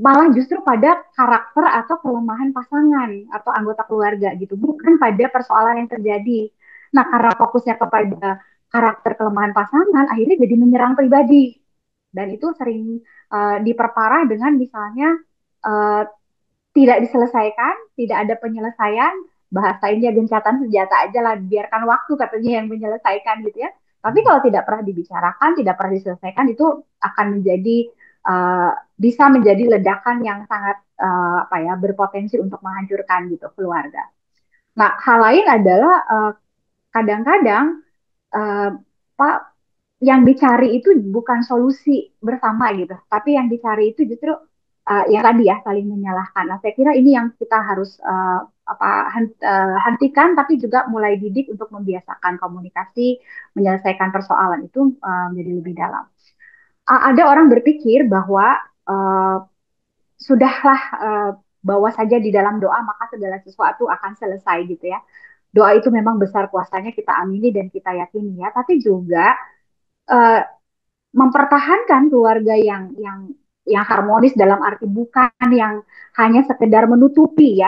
malah justru pada karakter atau kelemahan pasangan atau anggota keluarga gitu, bukan pada persoalan yang terjadi. Nah, karena fokusnya kepada karakter kelemahan pasangan, akhirnya jadi menyerang pribadi. Dan itu sering diperparah dengan misalnya uh, tidak diselesaikan, tidak ada penyelesaian, bahasa ini gencatan senjata aja lah, biarkan waktu katanya yang menyelesaikan gitu ya. Tapi kalau tidak pernah dibicarakan, tidak pernah diselesaikan, itu akan menjadi bisa menjadi ledakan yang sangat berpotensi untuk menghancurkan gitu keluarga. Nah, hal lain adalah kadang-kadang Pak, yang dicari itu bukan solusi bersama gitu, tapi yang dicari itu justru yang tadi ya saling menyalahkan. Nah, saya kira ini yang kita harus hentikan, tapi juga mulai didik untuk membiasakan komunikasi, menyelesaikan persoalan itu menjadi lebih dalam. Ada orang berpikir bahwa sudahlah bawa saja di dalam doa maka segala sesuatu akan selesai gitu ya. Doa itu memang besar kuasanya, kita amini dan kita yakini ya, tapi juga uh, mempertahankan keluarga yang harmonis dalam arti bukan yang hanya sekedar menutupi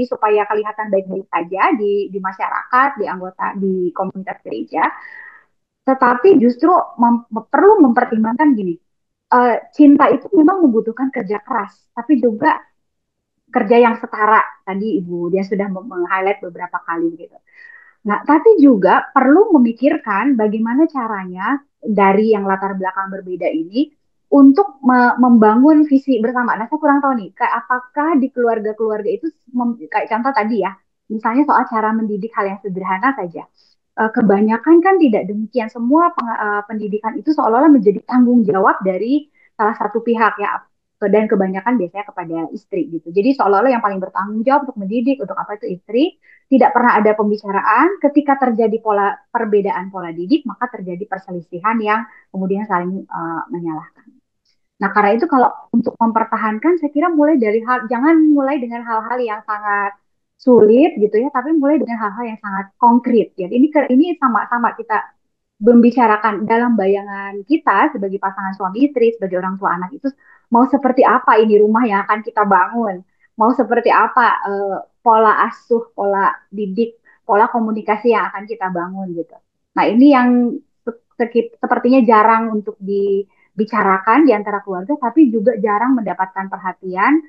supaya kelihatan baik-baik saja di masyarakat, di anggota, di komunitas gereja, tetapi justru perlu mempertimbangkan gini, cinta itu memang membutuhkan kerja keras, tapi juga kerja yang setara. Tadi Ibu dia sudah meng-highlight beberapa kali gitu. Nah, tapi juga perlu memikirkan bagaimana caranya dari yang latar belakang berbeda ini untuk membangun visi bersama. Nah, saya kurang tahu nih, kayak apakah di keluarga-keluarga itu, kayak contoh tadi ya, misalnya soal cara mendidik hal yang sederhana saja. Kebanyakan kan tidak demikian. Semua pendidikan itu seolah-olah menjadi tanggung jawab dari salah satu pihak ya, dan kebanyakan biasanya kepada istri gitu. Jadi seolah-olah yang paling bertanggung jawab untuk mendidik, untuk apa itu istri. Tidak pernah ada pembicaraan. Ketika terjadi perbedaan pola didik, maka terjadi perselisihan yang kemudian saling menyalahkan. Nah, karena itu kalau untuk mempertahankan, saya kira jangan mulai dengan hal-hal yang sangat sulit gitu ya, tapi mulai dengan hal-hal yang sangat konkret ya. Ini sama-sama kita membicarakan dalam bayangan kita sebagai pasangan suami istri, sebagai orang tua anak itu mau seperti apa ini rumah yang akan kita bangun, mau seperti apa pola asuh, pola didik, pola komunikasi yang akan kita bangun gitu. Nah ini yang sepertinya jarang untuk dibicarakan di antara keluarga, tapi juga jarang mendapatkan perhatian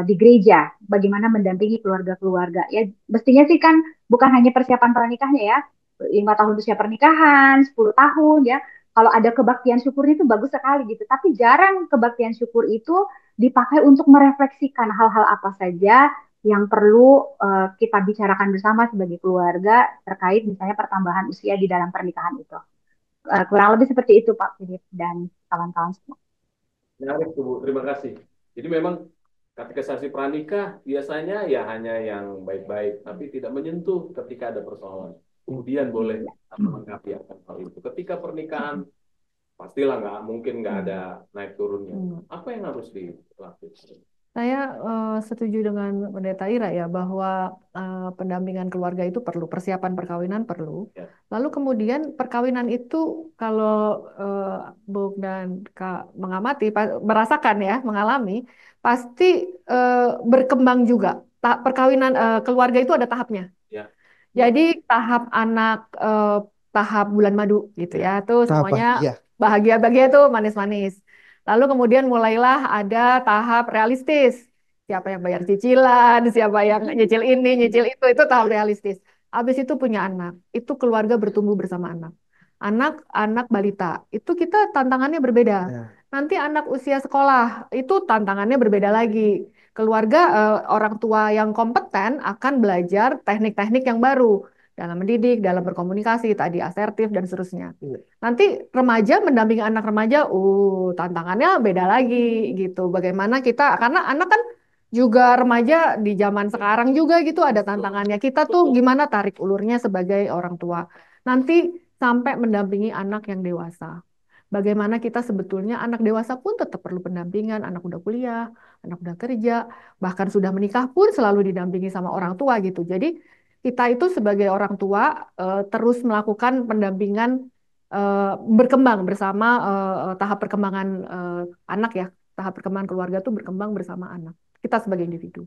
di gereja. Bagaimana mendampingi keluarga-keluarga? Ya mestinya sih kan bukan hanya persiapan pernikahnya ya, 5 tahun usia pernikahan, 10 tahun ya. Kalau ada kebaktian syukurnya itu bagus sekali gitu. Tapi jarang kebaktian syukur itu dipakai untuk merefleksikan hal-hal apa saja yang perlu kita bicarakan bersama sebagai keluarga terkait misalnya pertambahan usia di dalam pernikahan itu. Kurang lebih seperti itu Pak Philip dan kawan-kawan semua. Menarik tuh, Bu. Terima kasih. Jadi memang katekisasi pranikah biasanya ya hanya yang baik-baik, tapi tidak menyentuh ketika ada persoalan. Kemudian boleh melengkapi akan hal itu. Ketika pernikahan, pastilah nggak ada naik turunnya. Apa yang harus dilakukan? Saya setuju dengan Pendeta Ira ya bahwa pendampingan keluarga itu perlu, persiapan perkawinan perlu. Ya. Lalu kemudian perkawinan itu kalau Bung dan Kak mengamati, merasakan ya, mengalami, pasti berkembang juga. Perkawinan keluarga itu ada tahapnya. Ya. Jadi tahap anak, tahap bulan madu gitu ya, tuh semuanya bahagia-bahagia tuh manis-manis. Lalu kemudian mulailah ada tahap realistis. Siapa yang bayar cicilan, siapa yang nyicil ini, nyicil itu tahap realistis. Habis itu punya anak, itu keluarga bertumbuh bersama anak. Anak balita, itu kita tantangannya berbeda. Nanti anak usia sekolah, itu tantangannya berbeda lagi. Keluarga orang tua yang kompeten akan belajar teknik-teknik yang baru dalam mendidik, dalam berkomunikasi, tadi asertif dan seterusnya. Nanti remaja mendampingi anak remaja, tantangannya beda lagi gitu. Bagaimana kita, karena anak kan juga remaja di zaman sekarang juga gitu ada tantangannya. Kita tuh gimana tarik ulurnya sebagai orang tua. Nanti sampai mendampingi anak yang dewasa. Bagaimana kita sebetulnya anak dewasa pun tetap perlu pendampingan, anak udah kuliah, anak udah kerja, bahkan sudah menikah pun selalu didampingi sama orang tua gitu. Jadi kita itu sebagai orang tua terus melakukan pendampingan berkembang bersama tahap perkembangan anak ya, tahap perkembangan keluarga itu berkembang bersama anak. Kita sebagai individu.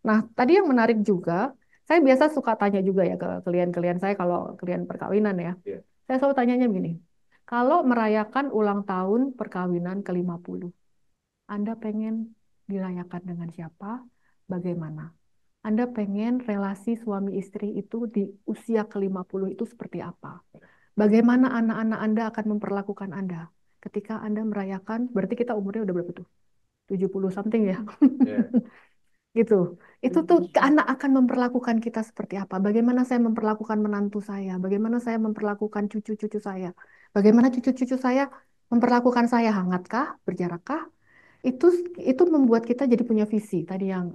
Nah, tadi yang menarik juga, saya biasa suka tanya juga ya ke klien-klien saya kalau klien perkawinan ya. Yeah. Saya selalu tanyanya begini, kalau merayakan ulang tahun perkawinan ke-50, Anda pengen dirayakan dengan siapa? Bagaimana? Anda pengen relasi suami istri itu di usia ke-50 itu seperti apa? Bagaimana anak-anak Anda akan memperlakukan Anda? Ketika Anda merayakan, berarti kita umurnya udah berapa tuh? 70 something ya? Yeah. Gitu. Itu tuh anak akan memperlakukan kita seperti apa? Bagaimana saya memperlakukan menantu saya? Bagaimana saya memperlakukan cucu-cucu saya? Bagaimana cucu-cucu saya memperlakukan saya? Hangatkah? Berjarakkah? Itu membuat kita jadi punya visi. Tadi yang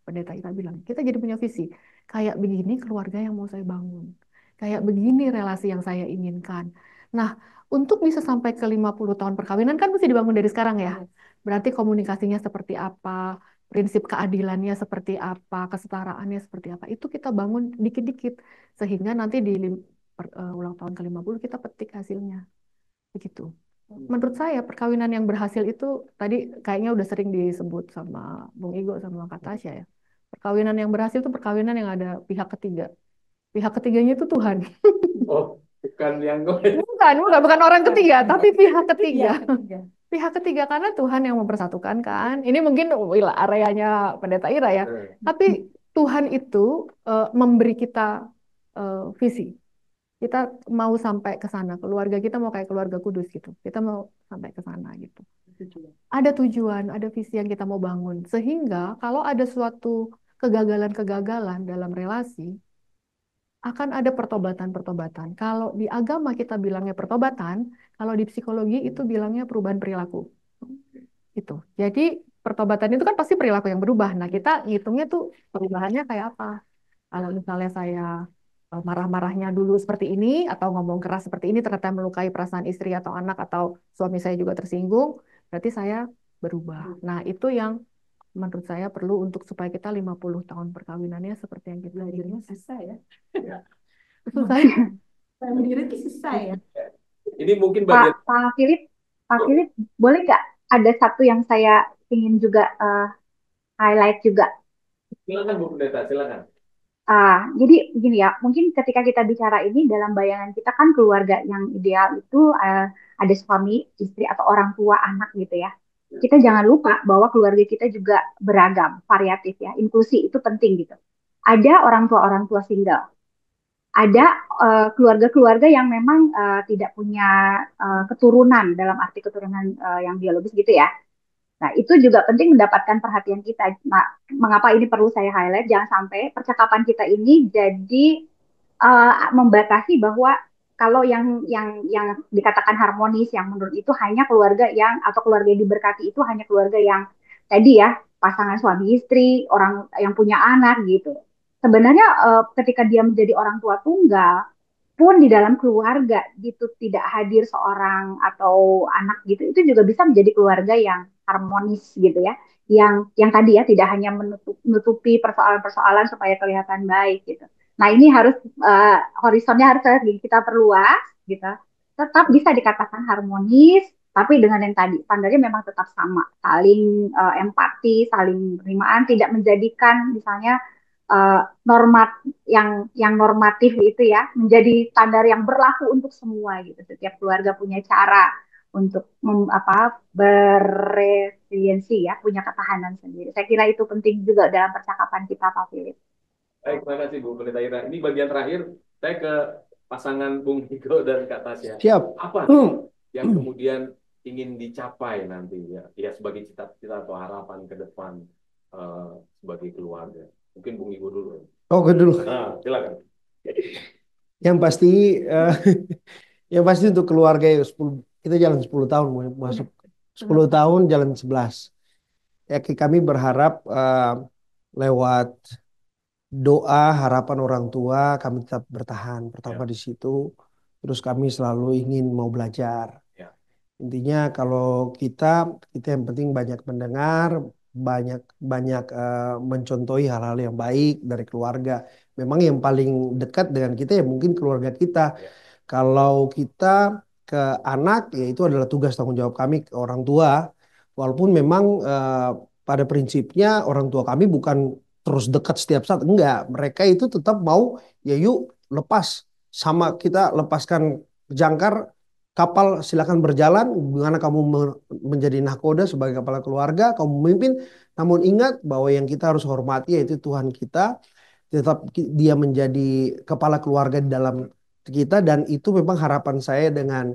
Pendeta Ira bilang, kita jadi punya visi. Kayak begini keluarga yang mau saya bangun. Kayak begini relasi yang saya inginkan. Nah, untuk bisa sampai ke 50 tahun perkawinan kan mesti dibangun dari sekarang ya. Berarti komunikasinya seperti apa, prinsip keadilannya seperti apa, kesetaraannya seperti apa. Itu kita bangun dikit-dikit. Sehingga nanti di ulang tahun ke-50 kita petik hasilnya. Begitu. Menurut saya perkawinan yang berhasil itu tadi kayaknya udah sering disebut sama Bung Igo sama Kak Tasya ya. Perkawinan yang berhasil itu perkawinan yang ada pihak ketiga. Pihak ketiganya itu Tuhan. Oh, bukan yang bukan orang ketiga, tapi pihak ketiga. Pihak ketiga karena Tuhan yang mempersatukan kan. Ini mungkin areanya Pendeta Ira ya. Tapi Tuhan itu memberi kita visi. Kita mau sampai ke sana, keluarga kita mau kayak keluarga kudus gitu. Kita mau sampai ke sana gitu. Ada tujuan, ada visi yang kita mau bangun. Sehingga kalau ada suatu kegagalan-kegagalan dalam relasi, akan ada pertobatan-pertobatan. Kalau di agama kita bilangnya pertobatan, kalau di psikologi itu bilangnya perubahan perilaku. Gitu. Jadi pertobatan itu kan pasti perilaku yang berubah. Nah, kita ngitungnya tuh perubahannya kayak apa? Kalau misalnya saya marah-marahnya dulu seperti ini atau ngomong keras seperti ini ternyata melukai perasaan istri atau anak atau suami saya juga tersinggung, berarti saya berubah. Nah, itu yang menurut saya perlu untuk supaya kita 50 tahun perkawinannya seperti yang kita belajarnya susah ya. Susah. Berdiri itu susah ya. Ini mungkin Pak bagian. Pak Philip, boleh nggak ada satu yang saya ingin juga highlight juga. Silakan Bu Pendeta, silakan. Jadi gini ya, mungkin ketika kita bicara ini dalam bayangan kita kan keluarga yang ideal itu ada suami, istri atau orang tua, anak gitu ya. Kita jangan lupa bahwa keluarga kita juga beragam, variatif ya, inklusi itu penting gitu. Ada orang tua single, ada keluarga-keluarga yang memang tidak punya keturunan dalam arti keturunan yang biologis gitu ya. Nah, itu juga penting mendapatkan perhatian kita. Nah, mengapa ini perlu saya highlight? Jangan sampai percakapan kita ini jadi membatasi bahwa kalau yang dikatakan harmonis, yang menurut itu hanya keluarga yang atau keluarga yang diberkati itu hanya keluarga yang tadi ya pasangan suami istri, orang yang punya anak gitu. Sebenarnya ketika dia menjadi orang tua tunggal pun di dalam keluarga gitu tidak hadir seorang atau anak gitu itu juga bisa menjadi keluarga yang harmonis gitu ya yang tadi ya tidak hanya menutupi persoalan-persoalan supaya kelihatan baik gitu. Nah ini harus horizonnya harus kita perluas gitu. Tetap bisa dikatakan harmonis tapi dengan yang tadi standarnya memang tetap sama, saling empati, saling penerimaan, tidak menjadikan misalnya normat yang normatif itu ya menjadi standar yang berlaku untuk semua gitu. Setiap keluarga punya cara untuk berresiliensi ya, punya ketahanan sendiri. Saya kira itu penting juga dalam percakapan kita, Pak Philip. Baik, terima kasih Bu Pendeta Ira. Ini bagian terakhir, saya ke pasangan Bung Niko dan Kak Tasya. Siap. Apa yang kemudian ingin dicapai nanti ya sebagai cita-cita atau harapan ke depan sebagai keluarga? Mungkin Bung Niko dulu. Oh, gue dulu. Nah, silakan. Yang pasti, yang pasti untuk keluarga ya, kita jalan 10 tahun masuk 10 tahun jalan 11. Ya kami berharap lewat doa harapan orang tua kami tetap bertahan pertama di situ. Terus kami selalu ingin mau belajar. Intinya kalau kita yang penting banyak mendengar, banyak mencontohi hal-hal yang baik dari keluarga. Memang yang paling dekat dengan kita ya mungkin keluarga kita. Kalau kita ke anak ya itu adalah tugas tanggung jawab kami ke orang tua. Walaupun memang pada prinsipnya orang tua kami bukan terus dekat setiap saat, enggak. Mereka itu tetap mau ya yuk lepas sama kita, lepaskan jangkar kapal, silakan berjalan. Gimana kamu menjadi nahkoda sebagai kepala keluarga, kamu memimpin. Namun ingat bahwa yang kita harus hormati yaitu Tuhan kita. Tetap dia menjadi kepala keluarga di dalam kita, dan itu memang harapan saya dengan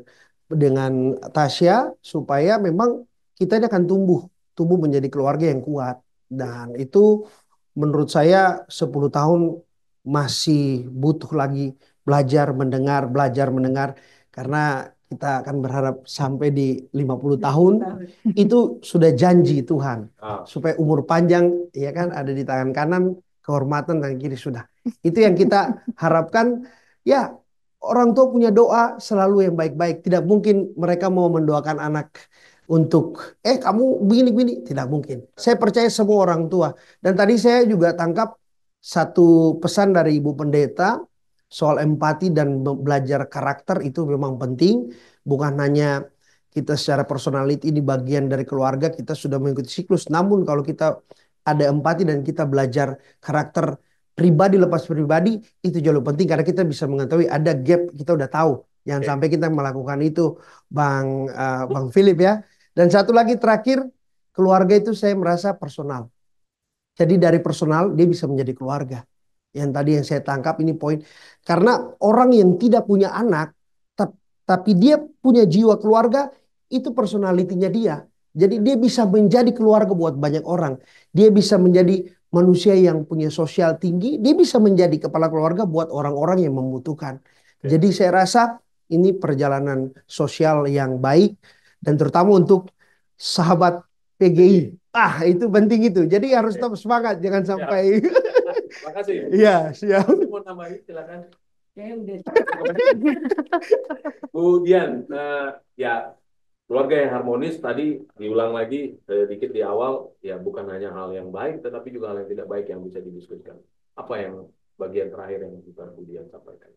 Tasya supaya memang kita ini akan tumbuh menjadi keluarga yang kuat. Dan itu menurut saya 10 tahun masih butuh lagi belajar mendengar karena kita akan berharap sampai di 50 tahun itu sudah janji Tuhan supaya umur panjang ya kan ada di tangan kanan, kehormatan tangan kiri sudah. Itu yang kita harapkan ya. Orang tua punya doa selalu yang baik-baik. Tidak mungkin mereka mau mendoakan anak untuk kamu begini-begini. Tidak mungkin. Saya percaya semua orang tua. Dan tadi saya juga tangkap satu pesan dari Ibu Pendeta soal empati dan belajar karakter itu memang penting. Bukan hanya kita secara personality di bagian dari keluarga kita sudah mengikuti siklus. Namun kalau kita ada empati dan kita belajar karakter pribadi lepas pribadi itu jauh lebih penting karena kita bisa mengetahui ada gap, kita udah tahu. Jangan sampai kita melakukan itu, Bang Philip ya. Dan satu lagi terakhir, keluarga itu saya merasa personal. Jadi dari personal dia bisa menjadi keluarga. Yang tadi yang saya tangkap ini poin. Karena orang yang tidak punya anak tapi dia punya jiwa keluarga, itu personalitinya dia. Jadi dia bisa menjadi keluarga buat banyak orang. Dia bisa menjadi manusia yang punya sosial tinggi. Dia bisa menjadi kepala keluarga buat orang-orang yang membutuhkan. Jadi saya rasa ini perjalanan sosial yang baik. Dan terutama untuk sahabat PGI. Itu penting itu. Jadi harus tetap semangat. Jangan sampai. Terima kasih. Iya, siap. Mau nambahin silakan. Ya udah. Bu Dian, ya keluarga yang harmonis tadi diulang lagi sedikit di awal, ya bukan hanya hal yang baik, tetapi juga hal yang tidak baik yang bisa didiskusikan. Apa yang bagian terakhir yang kita Bu Dian sampaikan?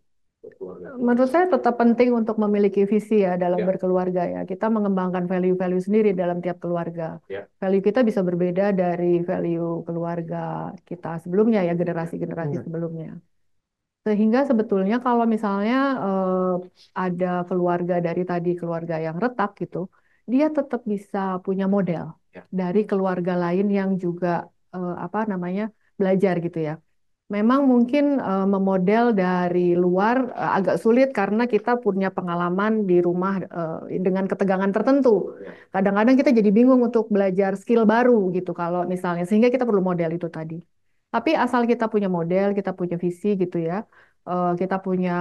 berkeluarga? Menurut saya tetap penting untuk memiliki visi ya dalam Ya. berkeluarga ya. Kita mengembangkan value-value sendiri dalam tiap keluarga. Ya. Value kita bisa berbeda dari value keluarga kita sebelumnya ya, generasi-generasi sebelumnya. Sehingga sebetulnya kalau misalnya ada keluarga dari tadi keluarga yang retak gitu, dia tetap bisa punya model Ya. dari keluarga lain yang juga apa namanya belajar gitu ya. Memang mungkin memodel dari luar agak sulit karena kita punya pengalaman di rumah dengan ketegangan tertentu. Ya. Kadang-kadang kita jadi bingung untuk belajar skill baru gitu kalau misalnya sehingga kita perlu model itu tadi. Tapi asal kita punya model, kita punya visi gitu ya, kita punya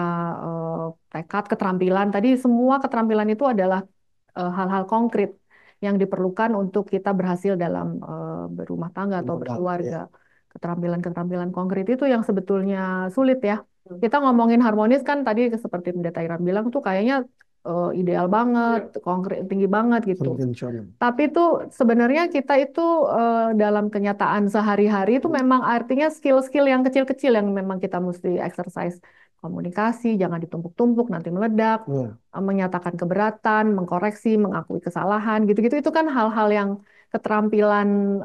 tekad, keterampilan. Tadi semua keterampilan itu adalah hal-hal konkret yang diperlukan untuk kita berhasil dalam berumah tangga atau berkeluarga. Keterampilan-keterampilan konkret itu yang sebetulnya sulit ya. Kita ngomongin harmonis kan tadi seperti Pendeta Iran bilang tuh kayaknya ideal banget, konkret tinggi banget gitu. Tapi itu sebenarnya kita itu dalam kenyataan sehari-hari itu memang artinya skill-skill yang kecil-kecil yang memang kita mesti exercise. Komunikasi, jangan ditumpuk-tumpuk nanti meledak, menyatakan keberatan, mengkoreksi, mengakui kesalahan, gitu-gitu itu kan hal-hal yang keterampilan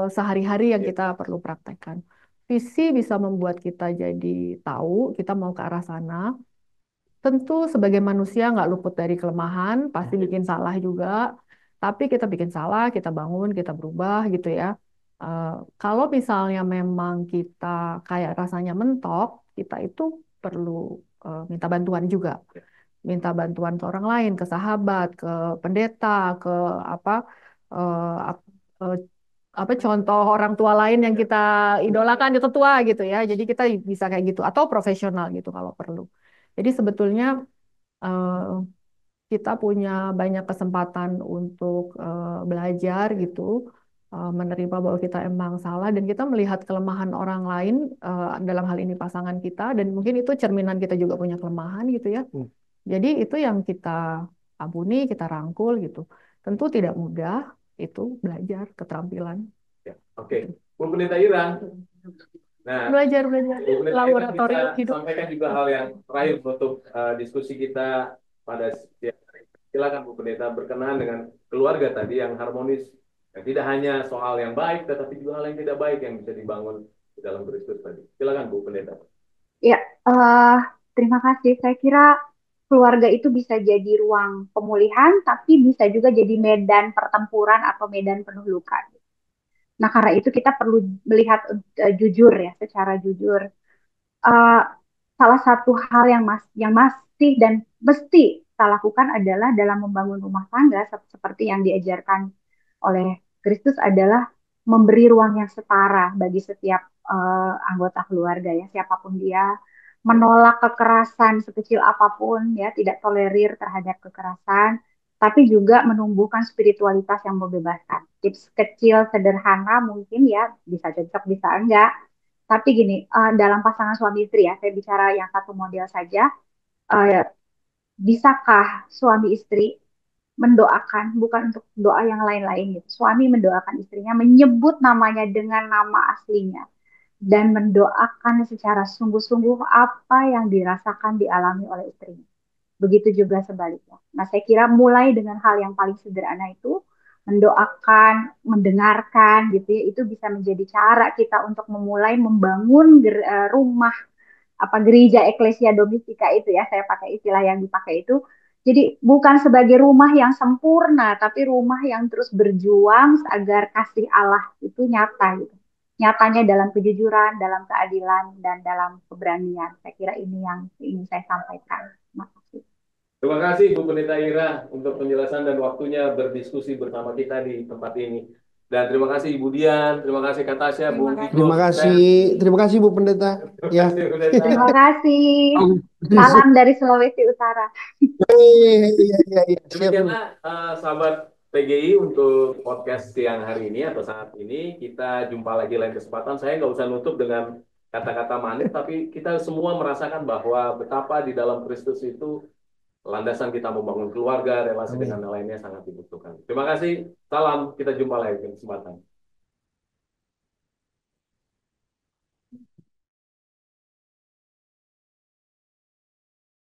sehari-hari yang kita perlu praktekkan. Visi bisa membuat kita jadi tahu kita mau ke arah sana. Tentu sebagai manusia nggak luput dari kelemahan, pasti bikin salah juga. Tapi kita bikin salah, kita bangun, kita berubah gitu ya. Kalau misalnya memang kita kayak rasanya mentok, kita itu perlu minta bantuan juga. Minta bantuan ke orang lain, ke sahabat, ke pendeta, ke apa eh, apa contoh orang tua lain yang kita idolakan itu tua gitu ya. Jadi kita bisa kayak gitu atau profesional gitu kalau perlu. Jadi sebetulnya eh, kita punya banyak kesempatan untuk belajar gitu, menerima bahwa kita emang salah dan kita melihat kelemahan orang lain dalam hal ini pasangan kita dan mungkin itu cerminan kita juga punya kelemahan gitu ya. Jadi itu yang kita ampuni, kita rangkul gitu. Tentu tidak mudah itu belajar keterampilan. Ya. Oke, Bu Pendeta Ira. Nah, Belajar Bu Pendeta Ira laboratorium bisa hidup. sampaikan juga hal yang terakhir untuk diskusi kita pada siang hari. Silakan Bu Pendeta berkenaan dengan keluarga tadi yang harmonis. Ya, tidak hanya soal yang baik, tetapi juga hal yang tidak baik yang bisa dibangun di dalam Kristus tadi. Silakan Bu Pendeta. Ya, terima kasih. Saya kira keluarga itu bisa jadi ruang pemulihan, tapi bisa juga jadi medan pertempuran atau medan penuh luka. Nah, karena itu kita perlu melihat jujur ya, secara jujur. Eh, Salah satu hal yang masih dan mesti kita lakukan adalah dalam membangun rumah tangga seperti yang diajarkan oleh Kristus adalah memberi ruang yang setara bagi setiap anggota keluarga ya, siapapun dia, menolak kekerasan sekecil apapun ya, tidak tolerir terhadap kekerasan, tapi juga menumbuhkan spiritualitas yang membebaskan. Tips kecil sederhana mungkin ya, bisa cocok bisa enggak. Tapi gini, dalam pasangan suami istri ya, saya bicara yang satu model saja, eh, bisakah suami istri mendoakan, bukan untuk doa yang lain-lain gitu. Suami mendoakan istrinya, menyebut namanya dengan nama aslinya, dan mendoakan secara sungguh-sungguh apa yang dirasakan dialami oleh istrinya. Begitu juga sebaliknya. Nah, saya kira mulai dengan hal yang paling sederhana itu, mendoakan, mendengarkan gitu ya, itu bisa menjadi cara kita untuk memulai membangun rumah apa gereja eklesia domestika itu ya, saya pakai istilah yang dipakai itu. Jadi bukan sebagai rumah yang sempurna, tapi rumah yang terus berjuang agar kasih Allah itu nyata gitu. Nyatanya dalam kejujuran, dalam keadilan, dan dalam keberanian. Saya kira ini yang ingin saya sampaikan. Terima kasih. Terima kasih Bu Pendeta Ira untuk penjelasan dan waktunya berdiskusi bersama kita di tempat ini. Dan terima kasih Ibu Dian, terima kasih Kak Tasya, Bu Giko. Terima kasih Bu Pendeta. Ya. Terima kasih. Salam dari Sulawesi Utara. Demikianlah sahabat PGI untuk podcast siang hari ini atau saat ini. Kita jumpa lagi lain kesempatan. Saya nggak usah nutup dengan kata-kata manis, tapi kita semua merasakan bahwa betapa di dalam Kristus itu landasan kita membangun keluarga, relasi dengan lainnya sangat dibutuhkan. Terima kasih. Salam. Kita jumpa lagi di kesempatan.